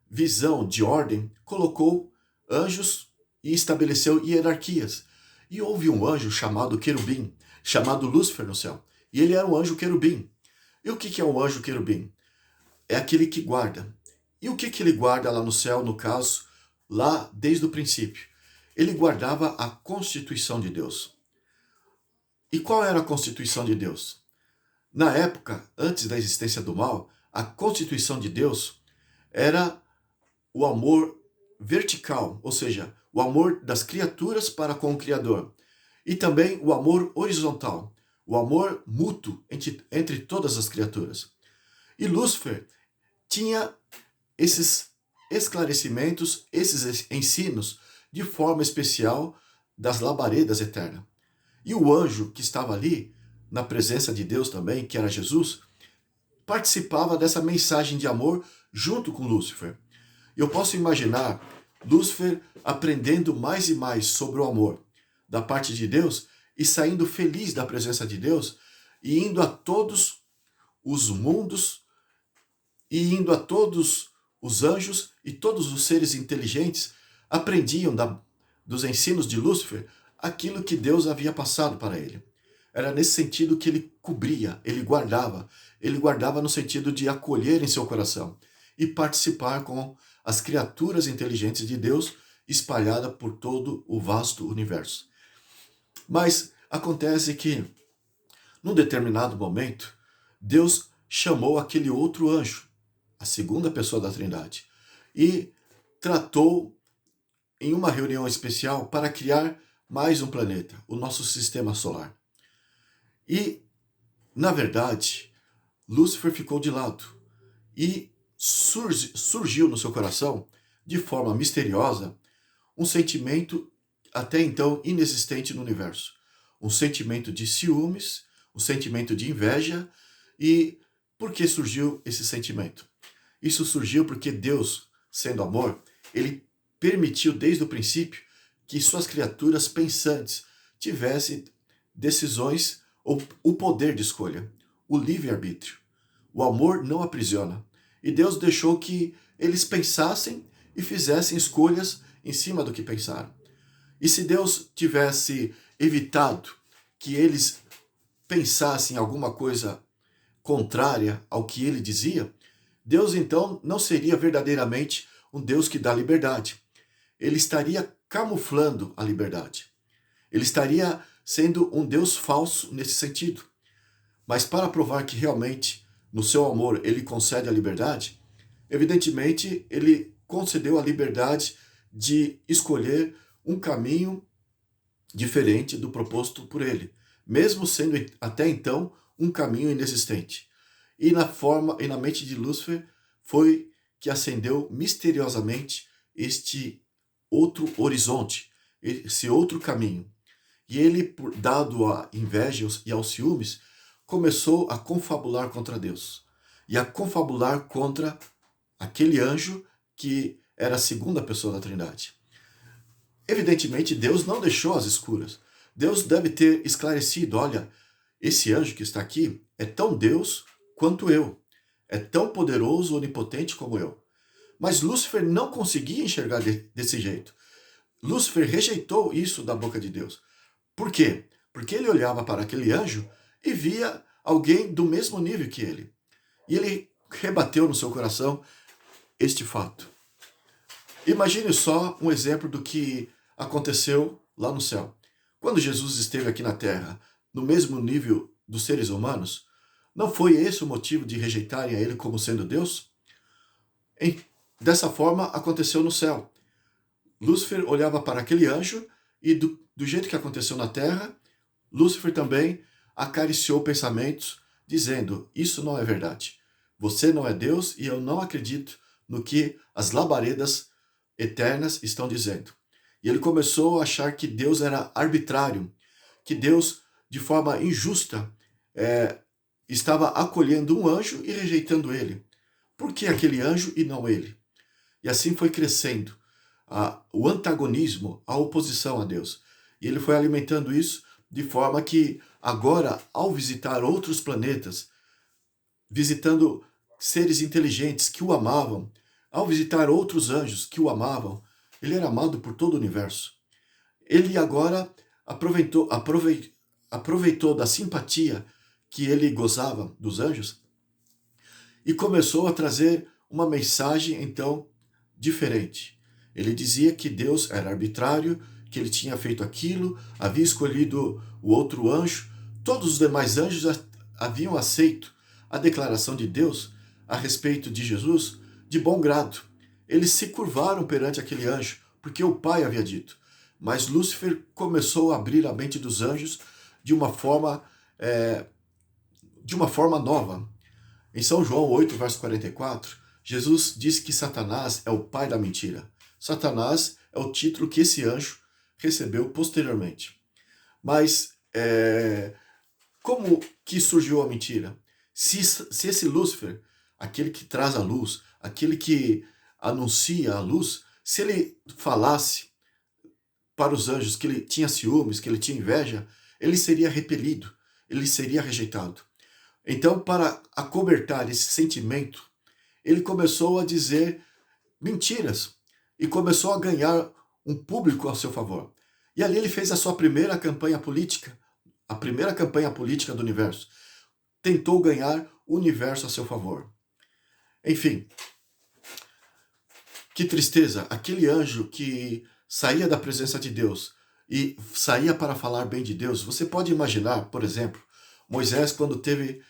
visão de ordem, colocou anjos e estabeleceu hierarquias. E houve um anjo chamado querubim, chamado Lúcifer no céu. E ele era um anjo querubim. E o que é um anjo querubim? É aquele que guarda. E o que ele guarda lá no céu, no caso, lá desde o princípio? Ele guardava a Constituição de Deus. E qual era a Constituição de Deus? Na época, antes da existência do mal, a Constituição de Deus era o amor vertical, ou seja, o amor das criaturas para com o Criador. E também o amor horizontal, o amor mútuo entre todas as criaturas. E Lúcifer tinha esses esclarecimentos, esses ensinos, de forma especial das labaredas eternas. E o anjo que estava ali, na presença de Deus também, que era Jesus, participava dessa mensagem de amor junto com Lúcifer. Eu posso imaginar Lúcifer aprendendo mais e mais sobre o amor da parte de Deus e saindo feliz da presença de Deus e indo a todos os mundos e indo a todos os anjos e todos os seres inteligentes aprendiam dos ensinos de Lúcifer aquilo que Deus havia passado para ele. Era nesse sentido que ele cobria, ele guardava no sentido de acolher em seu coração e participar com as criaturas inteligentes de Deus espalhadas por todo o vasto universo. Mas acontece que, num determinado momento, Deus chamou aquele outro anjo, a segunda pessoa da Trindade, e tratou em uma reunião especial para criar mais um planeta, o nosso sistema solar. E, na verdade, Lúcifer ficou de lado e surgiu no seu coração, de forma misteriosa, um sentimento até então inexistente no universo. Um sentimento de ciúmes, um sentimento de inveja. E por que surgiu esse sentimento? Isso surgiu porque Deus, sendo amor, ele permitiu desde o princípio que suas criaturas pensantes tivessem decisões ou o poder de escolha, o livre-arbítrio. O amor não aprisiona. E Deus deixou que eles pensassem e fizessem escolhas em cima do que pensaram. E se Deus tivesse evitado que eles pensassem alguma coisa contrária ao que ele dizia, Deus então não seria verdadeiramente um Deus que dá liberdade. Ele estaria camuflando a liberdade. Ele estaria sendo um Deus falso nesse sentido. Mas para provar que realmente, no seu amor, ele concede a liberdade, evidentemente, ele concedeu a liberdade de escolher um caminho diferente do proposto por ele, mesmo sendo até então um caminho inexistente. E na mente de Lúcifer foi que acendeu misteriosamente este outro horizonte, esse outro caminho. E ele, dado a inveja e aos ciúmes, começou a confabular contra Deus e a confabular contra aquele anjo que era a segunda pessoa da Trindade. Evidentemente, Deus não deixou as escuras. Deus deve ter esclarecido: olha, esse anjo que está aqui é tão Deus quanto eu. É tão poderoso, onipotente como eu. Mas Lúcifer não conseguia enxergar desse jeito. Lúcifer rejeitou isso da boca de Deus. Por quê? Porque ele olhava para aquele anjo e via alguém do mesmo nível que ele. E ele rebateu no seu coração este fato. Imagine só um exemplo do que aconteceu lá no céu. Quando Jesus esteve aqui na terra, no mesmo nível dos seres humanos, não foi esse o motivo de rejeitarem a ele como sendo Deus? Dessa forma aconteceu no céu. Lúcifer olhava para aquele anjo e do jeito que aconteceu na terra, Lúcifer também acariciou pensamentos dizendo: isso não é verdade. Você não é Deus e eu não acredito no que as labaredas eternas estão dizendo. E ele começou a achar que Deus era arbitrário, que Deus, de forma injusta, estava acolhendo um anjo e rejeitando ele. Por que aquele anjo e não ele? E assim foi crescendo o antagonismo, a oposição a Deus. E ele foi alimentando isso de forma que agora, ao visitar outros planetas, visitando seres inteligentes que o amavam, ao visitar outros anjos que o amavam, ele era amado por todo o universo. Ele agora aproveitou da simpatia que ele gozava dos anjos e começou a trazer uma mensagem, então, diferente. Ele dizia que Deus era arbitrário, que ele tinha feito aquilo, havia escolhido o outro anjo. Todos os demais anjos haviam aceito a declaração de Deus a respeito de Jesus de bom grado. Eles se curvaram perante aquele anjo, porque o Pai havia dito. Mas Lúcifer começou a abrir a mente dos anjos de uma forma nova. Em São João 8, verso 44, Jesus diz que Satanás é o pai da mentira. Satanás é o título que esse anjo recebeu posteriormente. Mas como que surgiu a mentira? Se esse Lúcifer, aquele que traz a luz, aquele que anuncia a luz, se ele falasse para os anjos que ele tinha ciúmes, que ele tinha inveja, ele seria repelido, ele seria rejeitado. Então, para acobertar esse sentimento, ele começou a dizer mentiras e começou a ganhar um público a seu favor. E ali ele fez a sua primeira campanha política, a primeira campanha política do universo. Tentou ganhar o universo a seu favor. Enfim, que tristeza, aquele anjo que saía da presença de Deus e saía para falar bem de Deus. Você pode imaginar, por exemplo, Moisés, quando teve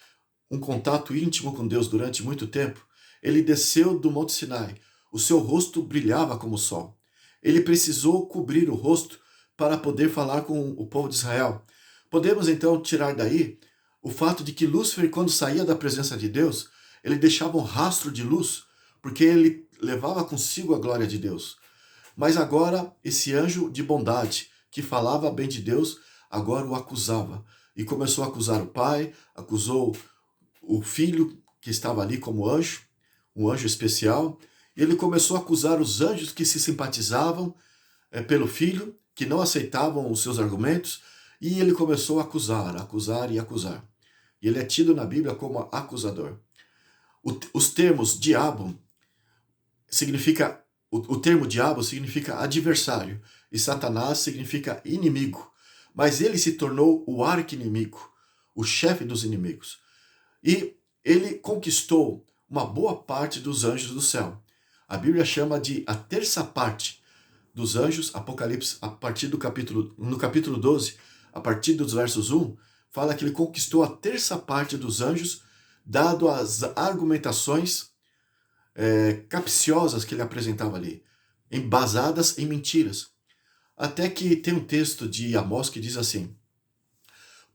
um contato íntimo com Deus durante muito tempo, ele desceu do Monte Sinai. O seu rosto brilhava como o sol. Ele precisou cobrir o rosto para poder falar com o povo de Israel, Podemos então tirar daí o fato de que Lúcifer, quando saía da presença de Deus, ele deixava um rastro de luz, porque ele levava consigo a glória de Deus. Mas agora, esse anjo de bondade, que falava bem de Deus, agora o acusava. E começou a acusar o pai, acusou o filho que estava ali como anjo, um anjo especial. E ele começou a acusar os anjos que se simpatizavam pelo filho, que não aceitavam os seus argumentos. E ele começou a acusar, acusar e acusar. E ele é tido na Bíblia como acusador. Os termos diabo significa, o termo diabo significa adversário e Satanás significa inimigo. Mas ele se tornou o arqui-inimigo, o chefe dos inimigos. E ele conquistou uma boa parte dos anjos do céu. A Bíblia chama de a terça parte dos anjos, Apocalipse, no capítulo 12, a partir dos versos 1, fala que ele conquistou a terça parte dos anjos, dado as argumentações capciosas que ele apresentava ali, embasadas em mentiras. Até que tem um texto de Amós que diz assim: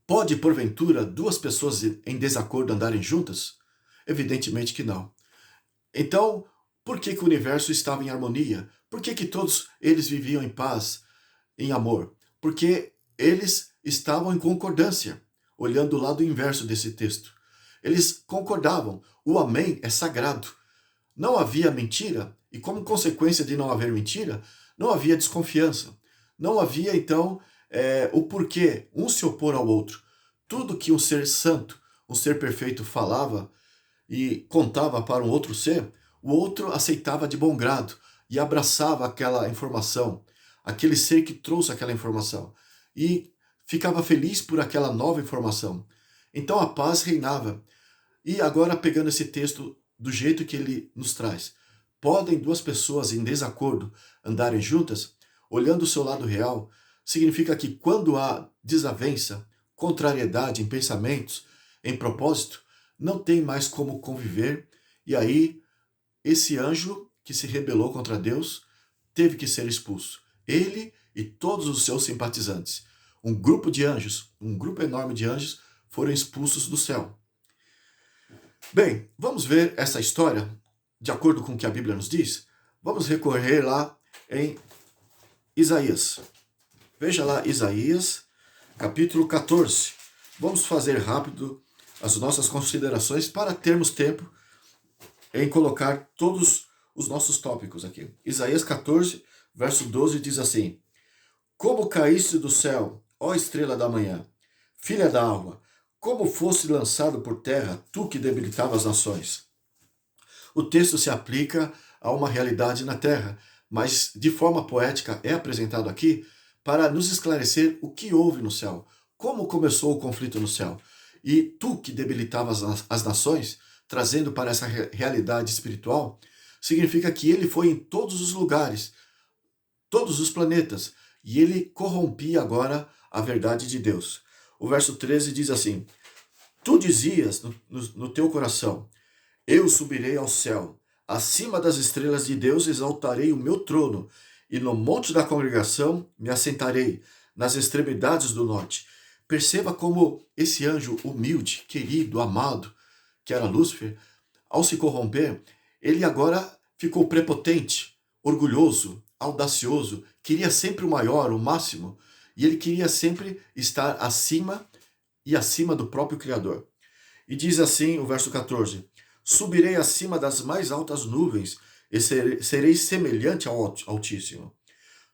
pode, porventura, duas pessoas em desacordo andarem juntas? Evidentemente que não. Então, por que o universo estava em harmonia? Por que todos eles viviam em paz, em amor? Porque eles estavam em concordância, olhando o lado inverso desse texto. Eles concordavam, o amém é sagrado. Não havia mentira, e como consequência de não haver mentira, não havia desconfiança. Não havia, então, o porquê um se opor ao outro. Tudo que um ser santo, um ser perfeito falava e contava para um outro ser, o outro aceitava de bom grado e abraçava aquela informação, aquele ser que trouxe aquela informação, e ficava feliz por aquela nova informação. Então a paz reinava. E agora, pegando esse texto do jeito que ele nos traz, podem duas pessoas em desacordo andarem juntas? Olhando o seu lado real, significa que quando há desavença, contrariedade em pensamentos, em propósito, não tem mais como conviver, e aí esse anjo que se rebelou contra Deus teve que ser expulso. Ele e todos os seus simpatizantes. Um grupo de anjos, um grupo enorme de anjos, foram expulsos do céu. Bem, vamos ver essa história de acordo com o que a Bíblia nos diz? Vamos recorrer lá em Isaías. Veja lá Isaías, capítulo 14. Vamos fazer rápido as nossas considerações para termos tempo em colocar todos os nossos tópicos aqui. Isaías 14, verso 12 diz assim: como caíste do céu, ó estrela da manhã, filha da alva, como fosse lançado por terra, tu que debilitava as nações. O texto se aplica a uma realidade na terra, mas de forma poética é apresentado aqui para nos esclarecer o que houve no céu, como começou o conflito no céu. E tu que debilitavas as nações, trazendo para essa realidade espiritual, significa que ele foi em todos os lugares, todos os planetas, e ele corrompia agora a verdade de Deus. O verso 13 diz assim: tu dizias no teu coração, eu subirei ao céu, acima das estrelas de Deus exaltarei o meu trono, e no monte da congregação me assentarei, nas extremidades do norte. Perceba como esse anjo humilde, querido, amado, que era Lúcifer, ao se corromper, ele agora ficou prepotente, orgulhoso, audacioso, queria sempre o maior, o máximo, e ele queria sempre estar acima e acima do próprio Criador. E diz assim o verso 14: subirei acima das mais altas nuvens e serei semelhante ao Altíssimo.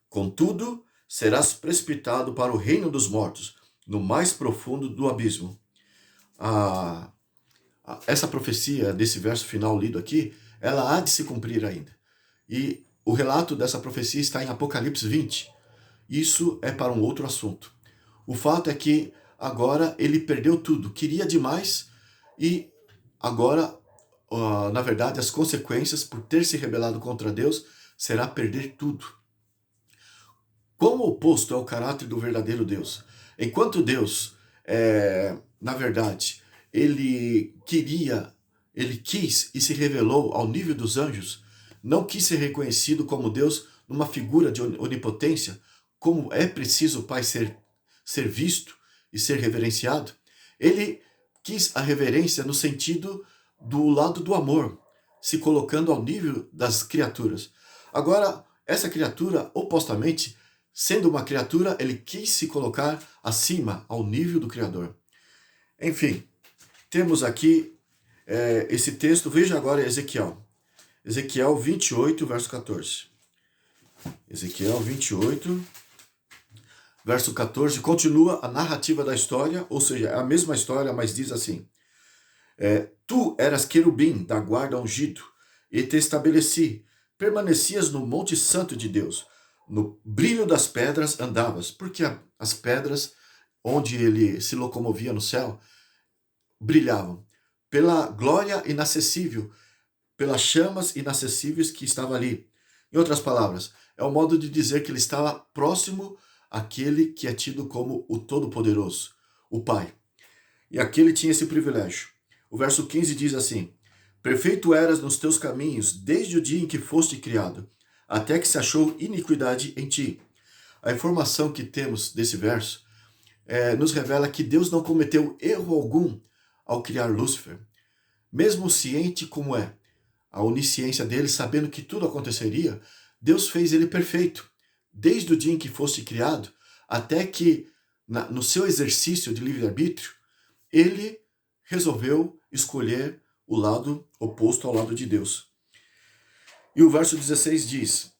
Contudo, serás precipitado para o reino dos mortos, no mais profundo do abismo. Essa profecia desse verso final lido aqui, ela há de se cumprir ainda. E o relato dessa profecia está em Apocalipse 20. Isso é para um outro assunto. O fato é que agora ele perdeu tudo, queria demais, e agora, na verdade, as consequências por ter se rebelado contra Deus será perder tudo. Quão oposto é o caráter do verdadeiro Deus. Enquanto Deus, na verdade, ele quis e se revelou ao nível dos anjos, não quis ser reconhecido como Deus numa figura de onipotência, como é preciso o Pai ser visto, e ser reverenciado, ele quis a reverência no sentido do lado do amor, se colocando ao nível das criaturas. Agora, essa criatura, opostamente, sendo uma criatura, ele quis se colocar acima, ao nível do Criador. Enfim, temos aqui esse texto. Veja agora Ezequiel. Ezequiel 28, verso 14. Ezequiel 28, verso 14, continua a narrativa da história, ou seja, é a mesma história, mas diz assim: Tu eras querubim da guarda ungido, e te estabeleci, permanecias no monte santo de Deus, no brilho das pedras andavas, porque as pedras onde ele se locomovia no céu brilhavam, pela glória inacessível, pelas chamas inacessíveis que estavam ali. Em outras palavras, é o modo de dizer que ele estava próximo àquele que é tido como o Todo-Poderoso, o Pai. E aqui ele tinha esse privilégio. O verso 15 diz assim: Perfeito eras nos teus caminhos, desde o dia em que foste criado, até que se achou iniquidade em ti. A informação que temos desse verso nos revela que Deus não cometeu erro algum ao criar Lúcifer. Mesmo ciente como é, a onisciência dele, sabendo que tudo aconteceria, Deus fez ele perfeito, desde o dia em que foste criado, até que, no seu exercício de livre-arbítrio, ele resolveu escolher o lado oposto ao lado de Deus. E o verso 16 diz: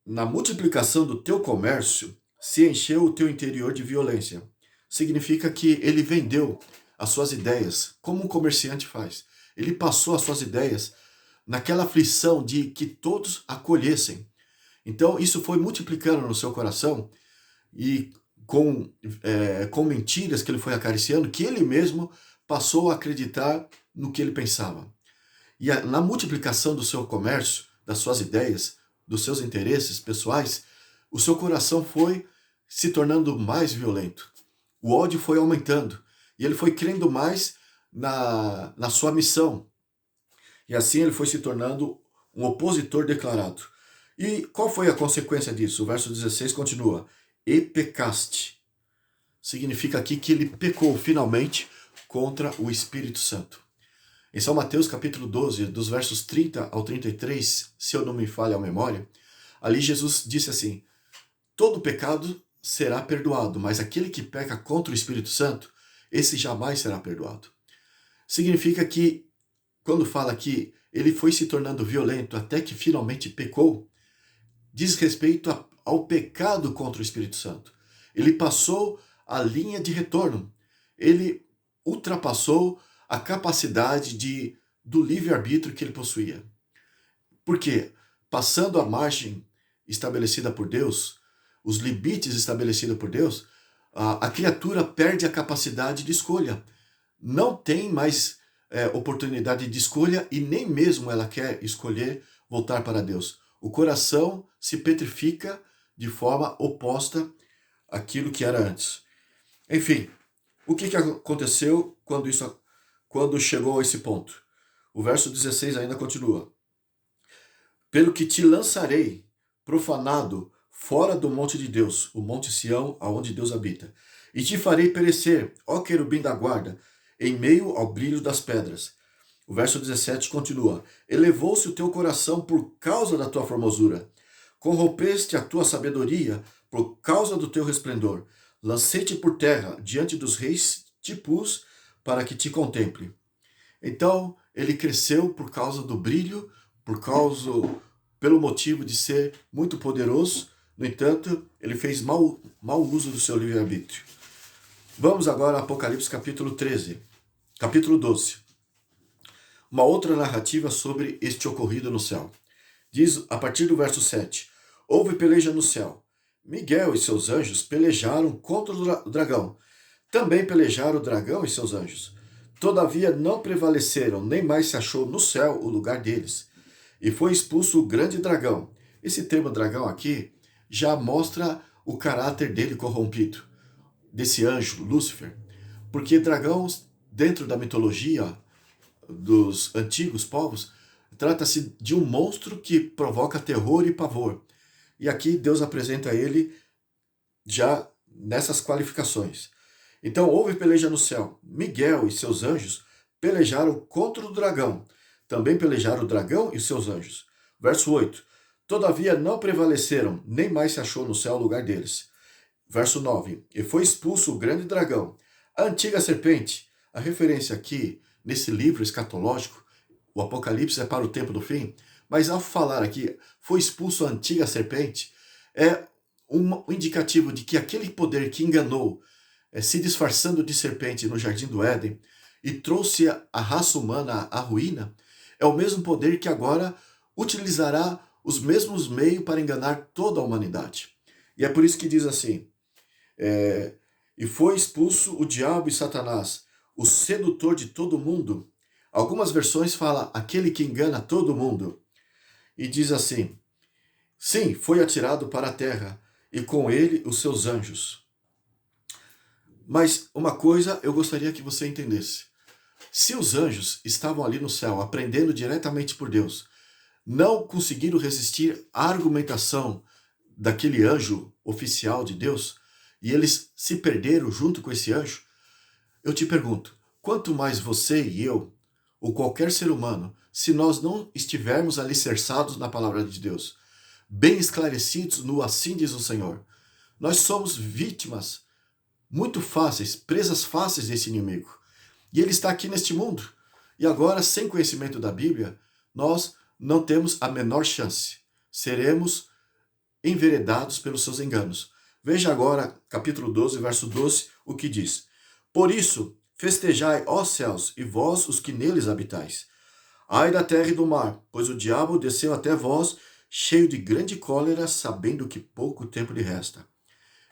Na multiplicação do teu comércio se encheu o teu interior de violência. Significa que ele vendeu as suas ideias, como um comerciante faz. Ele passou as suas ideias naquela aflição de que todos acolhessem. Então, isso foi multiplicando no seu coração e com mentiras que ele foi acariciando, que ele mesmo passou a acreditar no que ele pensava. E na multiplicação do seu comércio, das suas ideias, dos seus interesses pessoais, o seu coração foi se tornando mais violento. O ódio foi aumentando e ele foi crendo mais na sua missão. E assim ele foi se tornando um opositor declarado. E qual foi a consequência disso? O verso 16 continua: E pecaste. Significa aqui que ele pecou finalmente contra o Espírito Santo. Em São Mateus capítulo 12, dos versos 30 ao 33, se eu não me falho a memória, ali Jesus disse assim: Todo pecado será perdoado, mas aquele que peca contra o Espírito Santo, esse jamais será perdoado. Significa que, quando fala que ele foi se tornando violento até que finalmente pecou, diz respeito ao pecado contra o Espírito Santo. Ele passou a linha de retorno. Ele ultrapassou a capacidade do livre-arbítrio que ele possuía. Por quê? Passando a margem estabelecida por Deus, os limites estabelecidos por Deus, a criatura perde a capacidade de escolha. Não tem mais oportunidade de escolha e nem mesmo ela quer escolher voltar para Deus. O coração se petrifica de forma oposta àquilo que era antes. Enfim, o que aconteceu quando chegou a esse ponto? O verso 16 ainda continua: Pelo que te lançarei, profanado, fora do monte de Deus, o monte Sião, aonde Deus habita, e te farei perecer, ó querubim da guarda, em meio ao brilho das pedras. O verso 17 continua: Elevou-se o teu coração por causa da tua formosura, corrompeste a tua sabedoria por causa do teu resplendor. Lancei-te por terra, diante dos reis te pus para que te contemple. Então, ele cresceu por causa do brilho, pelo motivo de ser muito poderoso. No entanto, ele fez mau uso do seu livre-arbítrio. Vamos agora a Apocalipse capítulo 12. Uma outra narrativa sobre este ocorrido no céu. Diz, a partir do verso 7, Houve peleja no céu. Miguel e seus anjos pelejaram contra o dragão. Também pelejaram o dragão e seus anjos. Todavia não prevaleceram, nem mais se achou no céu o lugar deles. E foi expulso o grande dragão. Esse termo dragão aqui já mostra o caráter dele corrompido, desse anjo, Lúcifer. Porque dragão, dentro da mitologia dos antigos povos, trata-se de um monstro que provoca terror e pavor. E aqui Deus apresenta ele já nessas qualificações. Então houve peleja no céu. Miguel e seus anjos pelejaram contra o dragão. Também pelejaram o dragão e seus anjos. Verso 8. Todavia não prevaleceram, nem mais se achou no céu o lugar deles. Verso 9. E foi expulso o grande dragão, a antiga serpente. A referência aqui, nesse livro escatológico, o Apocalipse é para o tempo do fim, mas ao falar aqui, foi expulso a antiga serpente, é um indicativo de que aquele poder que enganou, se disfarçando de serpente no jardim do Éden, e trouxe a raça humana à ruína, é o mesmo poder que agora utilizará os mesmos meios para enganar toda a humanidade. E é por isso que diz assim, e foi expulso o diabo e Satanás, o sedutor de todo mundo. Algumas versões falam aquele que engana todo mundo. E diz assim, sim, foi atirado para a terra, e com ele os seus anjos. Mas uma coisa eu gostaria que você entendesse. Se os anjos estavam ali no céu, aprendendo diretamente por Deus, não conseguiram resistir à argumentação daquele anjo oficial de Deus, e eles se perderam junto com esse anjo, eu te pergunto, quanto mais você e eu, ou qualquer ser humano, se nós não estivermos alicerçados na palavra de Deus, bem esclarecidos no assim diz o Senhor, nós somos vítimas muito fáceis, presas fáceis desse inimigo. E ele está aqui neste mundo. E agora, sem conhecimento da Bíblia, nós não temos a menor chance. Seremos enveredados pelos seus enganos. Veja agora, capítulo 12, verso 12, o que diz. Por isso, festejai, ó céus, e vós os que neles habitais. Ai da terra e do mar, pois o diabo desceu até vós, cheio de grande cólera, sabendo que pouco tempo lhe resta.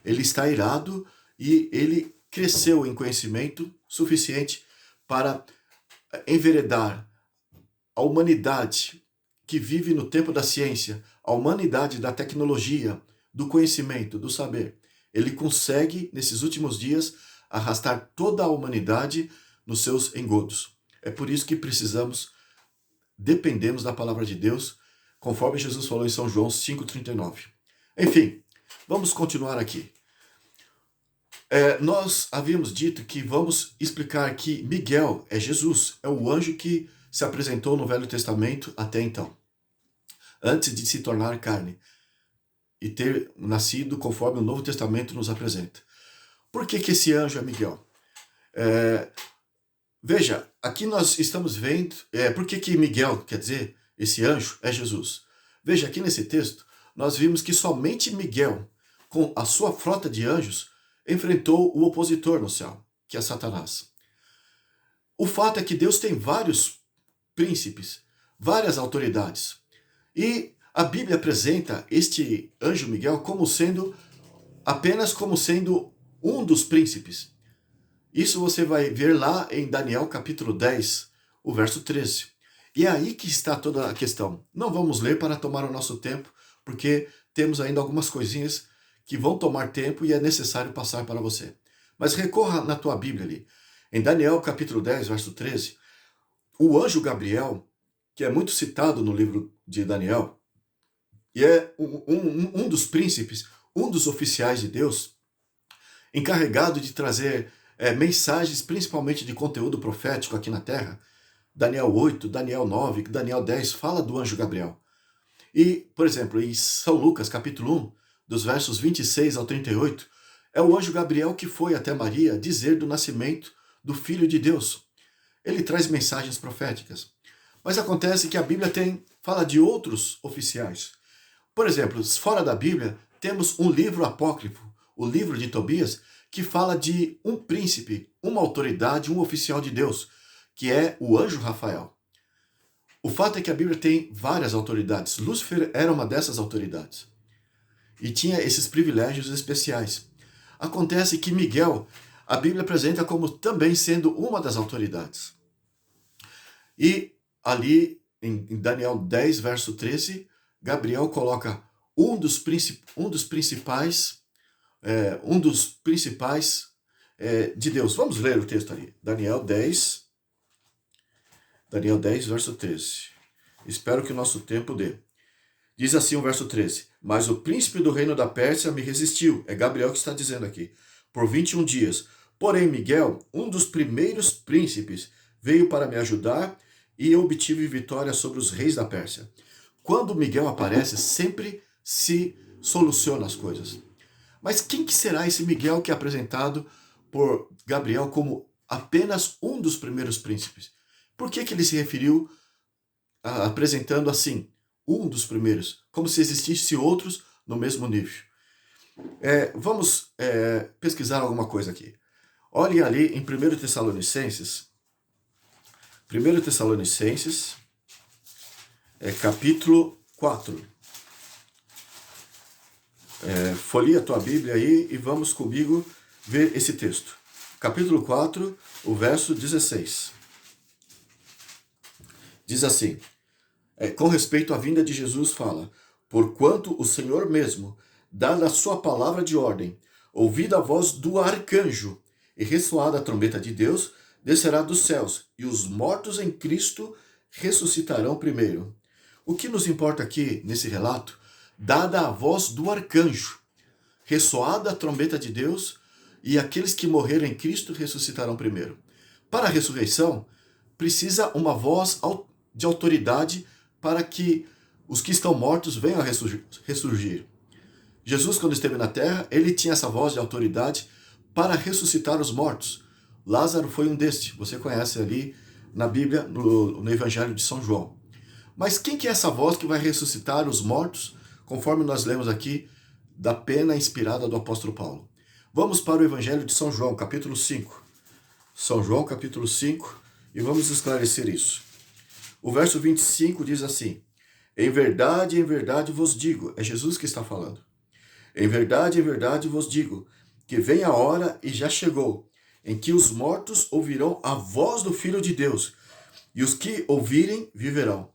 Ele está irado e ele cresceu em conhecimento suficiente para enveredar a humanidade que vive no tempo da ciência, a humanidade da tecnologia, do conhecimento, do saber. Ele consegue, nesses últimos dias, arrastar toda a humanidade nos seus engodos. É por isso que dependemos da palavra de Deus, conforme Jesus falou em São João 5,39. Enfim, vamos continuar aqui. Nós havíamos dito que vamos explicar que Miguel é Jesus, é o anjo que se apresentou no Velho Testamento até então, antes de se tornar carne e ter nascido conforme o Novo Testamento nos apresenta. Por que esse anjo é Miguel? Veja, aqui nós estamos vendo, por que Miguel, quer dizer, esse anjo é Jesus? Veja, aqui nesse texto, nós vimos que somente Miguel, com a sua frota de anjos, enfrentou o opositor no céu, que é Satanás. O fato é que Deus tem vários príncipes, várias autoridades. E a Bíblia apresenta este anjo Miguel apenas como sendo um dos príncipes. Isso você vai ver lá em Daniel capítulo 10, o verso 13. E é aí que está toda a questão. Não vamos ler para tomar o nosso tempo, porque temos ainda algumas coisinhas que vão tomar tempo e é necessário passar para você. Mas recorra na tua Bíblia ali. Em Daniel capítulo 10, verso 13, o anjo Gabriel, que é muito citado no livro de Daniel, e é um dos príncipes, um dos oficiais de Deus, encarregado de trazer mensagens, principalmente de conteúdo profético aqui na Terra. Daniel 8, Daniel 9, Daniel 10 fala do anjo Gabriel. E, por exemplo, em São Lucas capítulo 1, dos versos 26 ao 38, é o anjo Gabriel que foi até Maria dizer do nascimento do Filho de Deus. Ele traz mensagens proféticas. Mas acontece que a Bíblia fala de outros oficiais. Por exemplo, fora da Bíblia, temos um livro apócrifo, o livro de Tobias, que fala de um príncipe, uma autoridade, um oficial de Deus, que é o anjo Rafael. O fato é que a Bíblia tem várias autoridades. Lúcifer era uma dessas autoridades. E tinha esses privilégios especiais. Acontece que Miguel, a Bíblia apresenta como também sendo uma das autoridades. E ali, em Daniel 10, verso 13, Gabriel coloca um dos principais de Deus. Vamos ler o texto ali. Daniel 10, verso 13. Espero que o nosso tempo dê. Diz assim o verso 13. Mas o príncipe do reino da Pérsia me resistiu. É Gabriel que está dizendo aqui. Por 21 dias. Porém, Miguel, um dos primeiros príncipes, veio para me ajudar e eu obtive vitória sobre os reis da Pérsia. Quando Miguel aparece, sempre se soluciona as coisas. Mas quem que será esse Miguel que é apresentado por Gabriel como apenas um dos primeiros príncipes? Por que ele se referiu apresentando assim, um dos primeiros, como se existisse outros no mesmo nível? Vamos pesquisar alguma coisa aqui. Olhem ali em 1 Tessalonicenses, capítulo 4. Folheia a tua Bíblia aí e vamos comigo ver esse texto. Capítulo 4, o verso 16. Diz assim, com respeito à vinda de Jesus, fala: porquanto o Senhor mesmo, dada a sua palavra de ordem, ouvida a voz do arcanjo e ressoada a trombeta de Deus, descerá dos céus, e os mortos em Cristo ressuscitarão primeiro. O que nos importa aqui nesse relato? Dada a voz do arcanjo, ressoada a trombeta de Deus, e aqueles que morreram em Cristo ressuscitarão primeiro. Para a ressurreição, precisa uma voz de autoridade para que os que estão mortos venham a ressurgir. Jesus, quando esteve na terra, ele tinha essa voz de autoridade para ressuscitar os mortos. Lázaro foi um destes, você conhece ali na Bíblia, no Evangelho de São João. Mas quem que é essa voz que vai ressuscitar os mortos, conforme nós lemos aqui da pena inspirada do apóstolo Paulo? Vamos para o Evangelho de São João, capítulo 5. São João, capítulo 5, e vamos esclarecer isso. O verso 25 diz assim: em verdade vos digo, é Jesus que está falando. Em verdade vos digo, que vem a hora e já chegou, em que os mortos ouvirão a voz do Filho de Deus, e os que ouvirem viverão.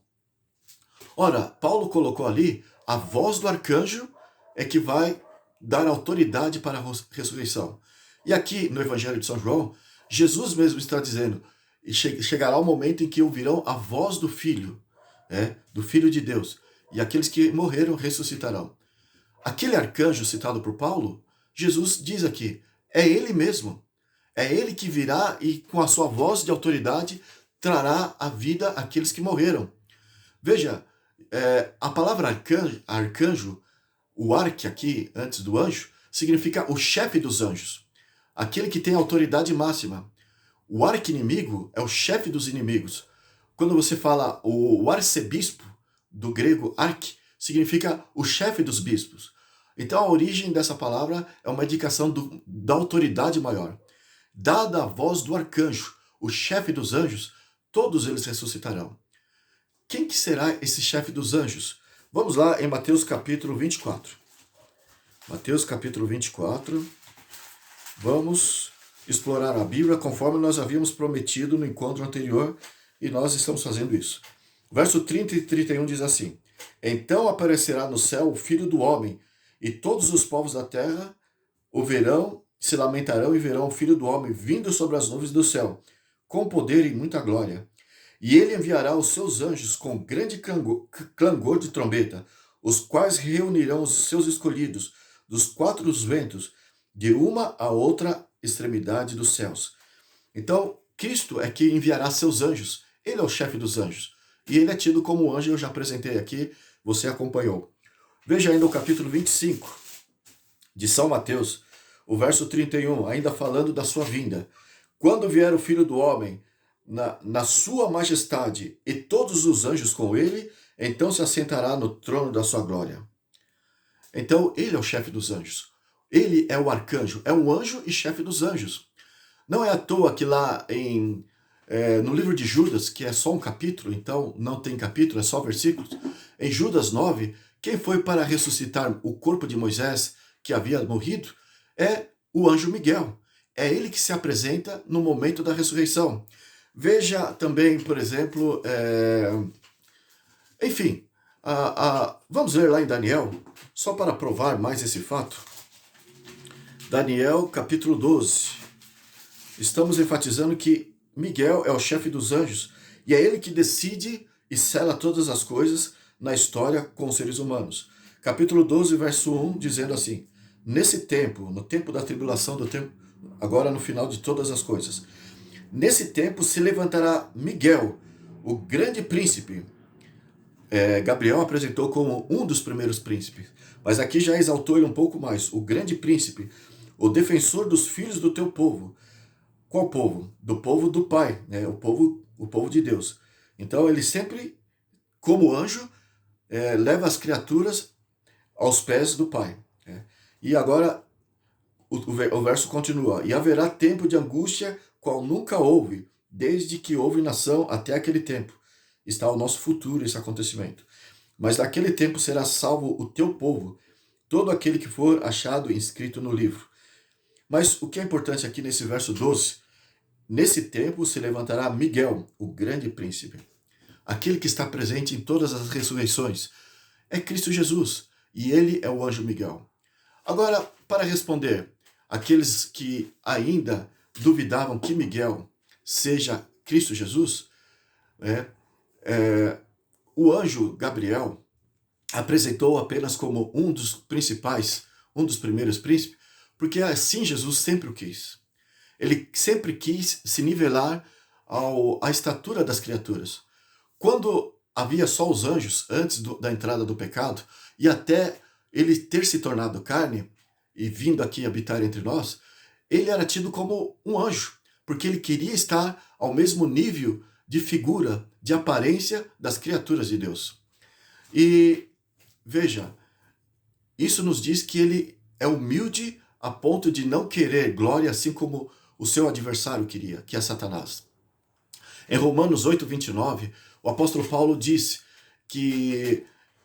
Ora, Paulo colocou ali a voz do arcanjo é que vai dar autoridade para a ressurreição. E aqui no Evangelho de São João, Jesus mesmo está dizendo, e chegará o momento em que ouvirão a voz do Filho, do Filho de Deus, e aqueles que morreram ressuscitarão. Aquele arcanjo citado por Paulo, Jesus diz aqui, é ele mesmo. É ele que virá e com a sua voz de autoridade trará a vida àqueles que morreram. Veja, a palavra arcanjo, o arque aqui, antes do anjo, significa o chefe dos anjos. Aquele que tem autoridade máxima. O arqui-inimigo é o chefe dos inimigos. Quando você fala o arcebispo, do grego arque, significa o chefe dos bispos. Então a origem dessa palavra é uma indicação da autoridade maior. Dada a voz do arcanjo, o chefe dos anjos, todos eles ressuscitarão. Quem que será esse chefe dos anjos? Vamos lá em Mateus capítulo 24. Mateus capítulo 24. Vamos explorar a Bíblia conforme nós havíamos prometido no encontro anterior e nós estamos fazendo isso. Verso 30 e 31 diz assim: então aparecerá no céu o Filho do Homem, e todos os povos da terra o verão, se lamentarão e verão o Filho do Homem vindo sobre as nuvens do céu, com poder e muita glória. E ele enviará os seus anjos com grande clangor de trombeta, os quais reunirão os seus escolhidos dos quatro ventos, de uma a outra extremidade dos céus. Então, Cristo é que enviará seus anjos. Ele é o chefe dos anjos. E ele é tido como anjo, eu já apresentei aqui, você acompanhou. Veja ainda o capítulo 25 de São Mateus, o verso 31, ainda falando da sua vinda. Quando vier o Filho do Homem na sua majestade e todos os anjos com ele, então se assentará no trono da sua glória. Então, ele é o chefe dos anjos. Ele é o arcanjo, é o anjo e chefe dos anjos. Não é à toa que lá no livro de Judas, que é só um capítulo, então não tem capítulo, é só versículos, em Judas 9, quem foi para ressuscitar o corpo de Moisés que havia morrido é o anjo Miguel. É ele que se apresenta no momento da ressurreição. Veja também, por exemplo, enfim, vamos ler lá em Daniel, só para provar mais esse fato. Daniel, capítulo 12. Estamos enfatizando que Miguel é o chefe dos anjos e é ele que decide e sela todas as coisas na história com os seres humanos. Capítulo 12, verso 1, dizendo assim: nesse tempo, no tempo da tribulação, agora no final de todas as coisas. Nesse tempo se levantará Miguel, o grande príncipe. Gabriel apresentou como um dos primeiros príncipes, mas aqui já exaltou ele um pouco mais, o grande príncipe, o defensor dos filhos do teu povo. Qual povo? Do povo do Pai, né? O povo de Deus. Então ele sempre, como anjo, leva as criaturas aos pés do Pai. Né? E agora o verso continua: e haverá tempo de angústia, qual nunca houve, desde que houve nação até aquele tempo. Está o nosso futuro esse acontecimento. Mas naquele tempo será salvo o teu povo, todo aquele que for achado inscrito no livro. Mas o que é importante aqui nesse verso 12, nesse tempo se levantará Miguel, o grande príncipe, aquele que está presente em todas as ressurreições. É Cristo Jesus, e ele é o anjo Miguel. Agora, para responder aqueles que ainda duvidavam que Miguel seja Cristo Jesus, o anjo Gabriel apresentou apenas como um dos principais, um dos primeiros príncipes, porque assim Jesus sempre o quis. Ele sempre quis se nivelar à estatura das criaturas. Quando havia só os anjos, antes da entrada do pecado, e até ele ter se tornado carne e vindo aqui habitar entre nós, ele era tido como um anjo, porque ele queria estar ao mesmo nível de figura, de aparência das criaturas de Deus. E veja, isso nos diz que ele é humilde a ponto de não querer glória, assim como o seu adversário queria, que é Satanás. Em Romanos 8:29, o apóstolo Paulo diz que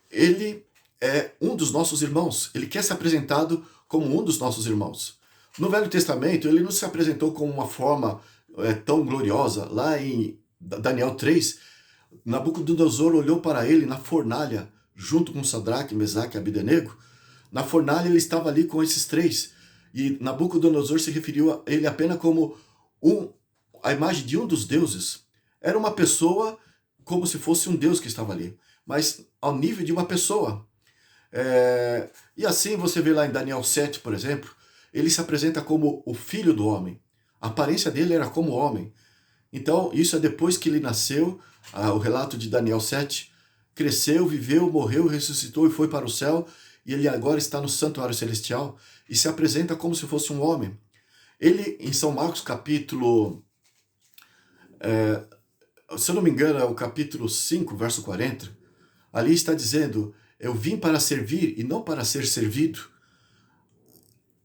ele é um dos nossos irmãos, ele quer ser apresentado como um dos nossos irmãos. No Velho Testamento, ele não se apresentou com uma forma tão gloriosa. Lá em Daniel 3, Nabucodonosor olhou para ele na fornalha, junto com Sadraque, Mesaque e Abdenego. Na fornalha ele estava ali com esses três. E Nabucodonosor se referiu a ele apenas como a imagem de um dos deuses. Era uma pessoa como se fosse um deus que estava ali, mas ao nível de uma pessoa. E assim você vê lá em Daniel 7, por exemplo, ele se apresenta como o filho do homem. A aparência dele era como homem. Então, isso é depois que ele nasceu, o relato de Daniel 7, cresceu, viveu, morreu, ressuscitou e foi para o céu, e ele agora está no santuário celestial e se apresenta como se fosse um homem. Ele, em São Marcos, capítulo, se eu não me engano, é o capítulo 5, verso 40, ali está dizendo: eu vim para servir e não para ser servido.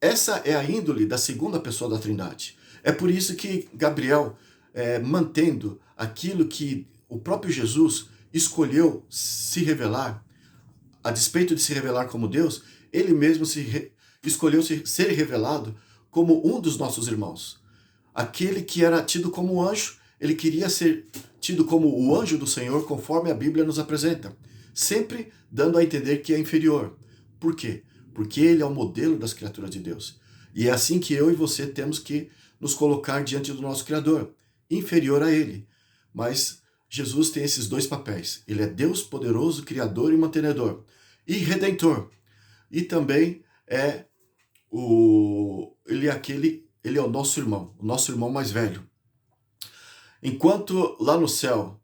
Essa é a índole da segunda pessoa da Trindade. É por isso que Gabriel, mantendo aquilo que o próprio Jesus escolheu se revelar, a despeito de se revelar como Deus, ele mesmo escolheu ser revelado como um dos nossos irmãos. Aquele que era tido como anjo, ele queria ser tido como o anjo do Senhor, conforme a Bíblia nos apresenta, sempre dando a entender que é inferior. Por quê? Porque ele é o modelo das criaturas de Deus. E é assim que eu e você temos que nos colocar diante do nosso Criador, inferior a ele. Mas Jesus tem esses dois papéis. Ele é Deus poderoso, criador e mantenedor, e redentor. E também ele é o nosso irmão mais velho. Enquanto lá no céu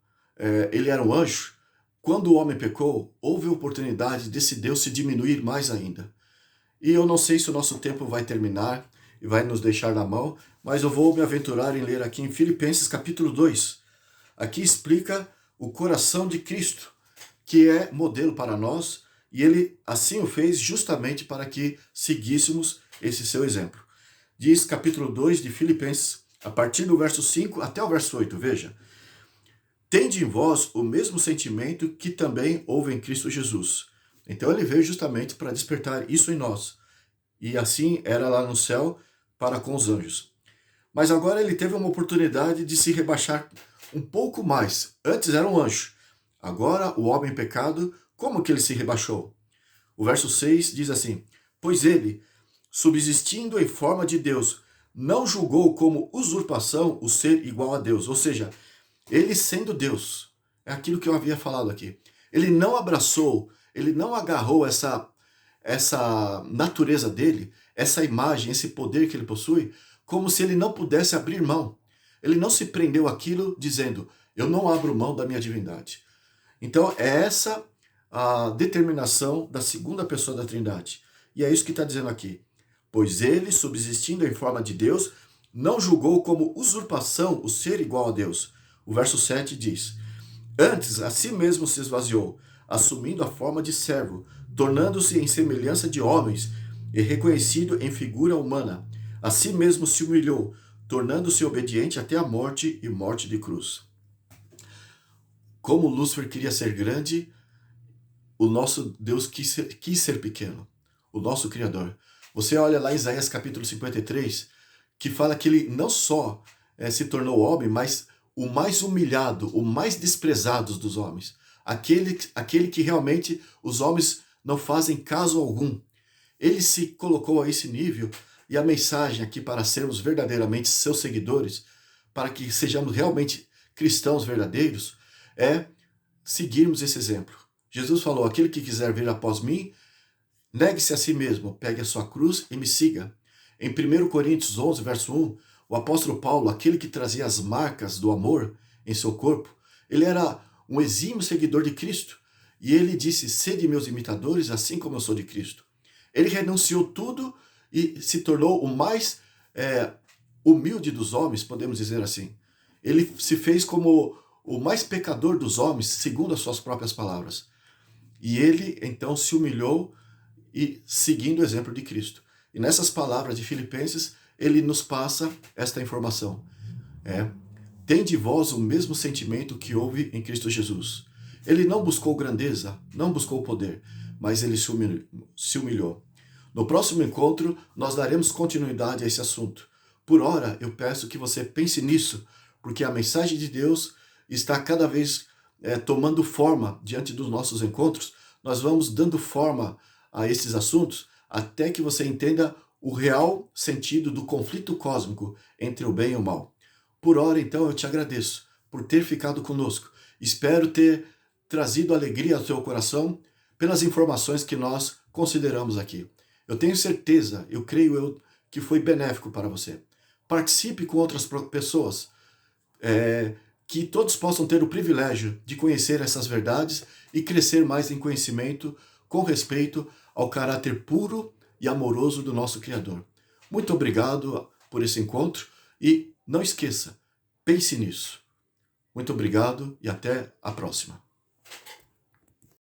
ele era um anjo, quando o homem pecou, houve a oportunidade desse Deus se diminuir mais ainda. E eu não sei se o nosso tempo vai terminar e vai nos deixar na mão, mas eu vou me aventurar em ler aqui em Filipenses capítulo 2. Aqui explica o coração de Cristo, que é modelo para nós, e ele assim o fez justamente para que seguíssemos esse seu exemplo. Diz capítulo 2 de Filipenses, a partir do verso 5 até o verso 8, veja: tende em vós o mesmo sentimento que também houve em Cristo Jesus. Então ele veio justamente para despertar isso em nós. E assim era lá no céu para com os anjos. Mas agora ele teve uma oportunidade de se rebaixar um pouco mais. Antes era um anjo. Agora o homem em pecado, como que ele se rebaixou? O verso 6 diz assim: pois ele, subsistindo em forma de Deus, não julgou como usurpação o ser igual a Deus. Ou seja, ele sendo Deus, é aquilo que eu havia falado aqui. Ele não abraçou, ele não agarrou essa natureza dele, essa imagem, esse poder que ele possui, como se ele não pudesse abrir mão. Ele não se prendeu àquilo dizendo, eu não abro mão da minha divindade. Então é essa a determinação da segunda pessoa da Trindade. E é isso que está dizendo aqui. Pois ele, subsistindo em forma de Deus, não julgou como usurpação o ser igual a Deus. O verso 7 diz, antes a si mesmo se esvaziou, assumindo a forma de servo, tornando-se em semelhança de homens e reconhecido em figura humana. A si mesmo se humilhou, tornando-se obediente até a morte e morte de cruz. Como Lúcifer queria ser grande, o nosso Deus quis ser pequeno, o nosso Criador. Você olha lá em Isaías capítulo 53, que fala que ele não só se tornou homem, mas o mais humilhado, o mais desprezado dos homens. Aquele que realmente os homens não fazem caso algum. Ele se colocou a esse nível, e a mensagem aqui para sermos verdadeiramente seus seguidores, para que sejamos realmente cristãos verdadeiros, é seguirmos esse exemplo. Jesus falou, aquele que quiser vir após mim, negue-se a si mesmo, pegue a sua cruz e me siga. Em 1 Coríntios 11, verso 1, o apóstolo Paulo, aquele que trazia as marcas do amor em seu corpo, ele era um exímio seguidor de Cristo. E ele disse, sede meus imitadores, assim como eu sou de Cristo. Ele renunciou tudo e se tornou o mais humilde dos homens, podemos dizer assim. Ele se fez como o mais pecador dos homens, segundo as suas próprias palavras. E ele, então, se humilhou e seguindo o exemplo de Cristo. E nessas palavras de Filipenses, ele nos passa esta informação. Tem de vós o mesmo sentimento que houve em Cristo Jesus. Ele não buscou grandeza, não buscou poder, mas ele se humilhou. No próximo encontro, nós daremos continuidade a esse assunto. Por ora, eu peço que você pense nisso, porque a mensagem de Deus está cada vez tomando forma diante dos nossos encontros. Nós vamos dando forma a esses assuntos até que você entenda o real sentido do conflito cósmico entre o bem e o mal. Por ora, então, eu te agradeço por ter ficado conosco. Espero ter trazido alegria ao seu coração pelas informações que nós consideramos aqui. Eu tenho certeza, eu creio que foi benéfico para você. Participe com outras pessoas, que todos possam ter o privilégio de conhecer essas verdades e crescer mais em conhecimento com respeito ao caráter puro e amoroso do nosso Criador. Muito obrigado por esse encontro e não esqueça, pense nisso. Muito obrigado e até a próxima.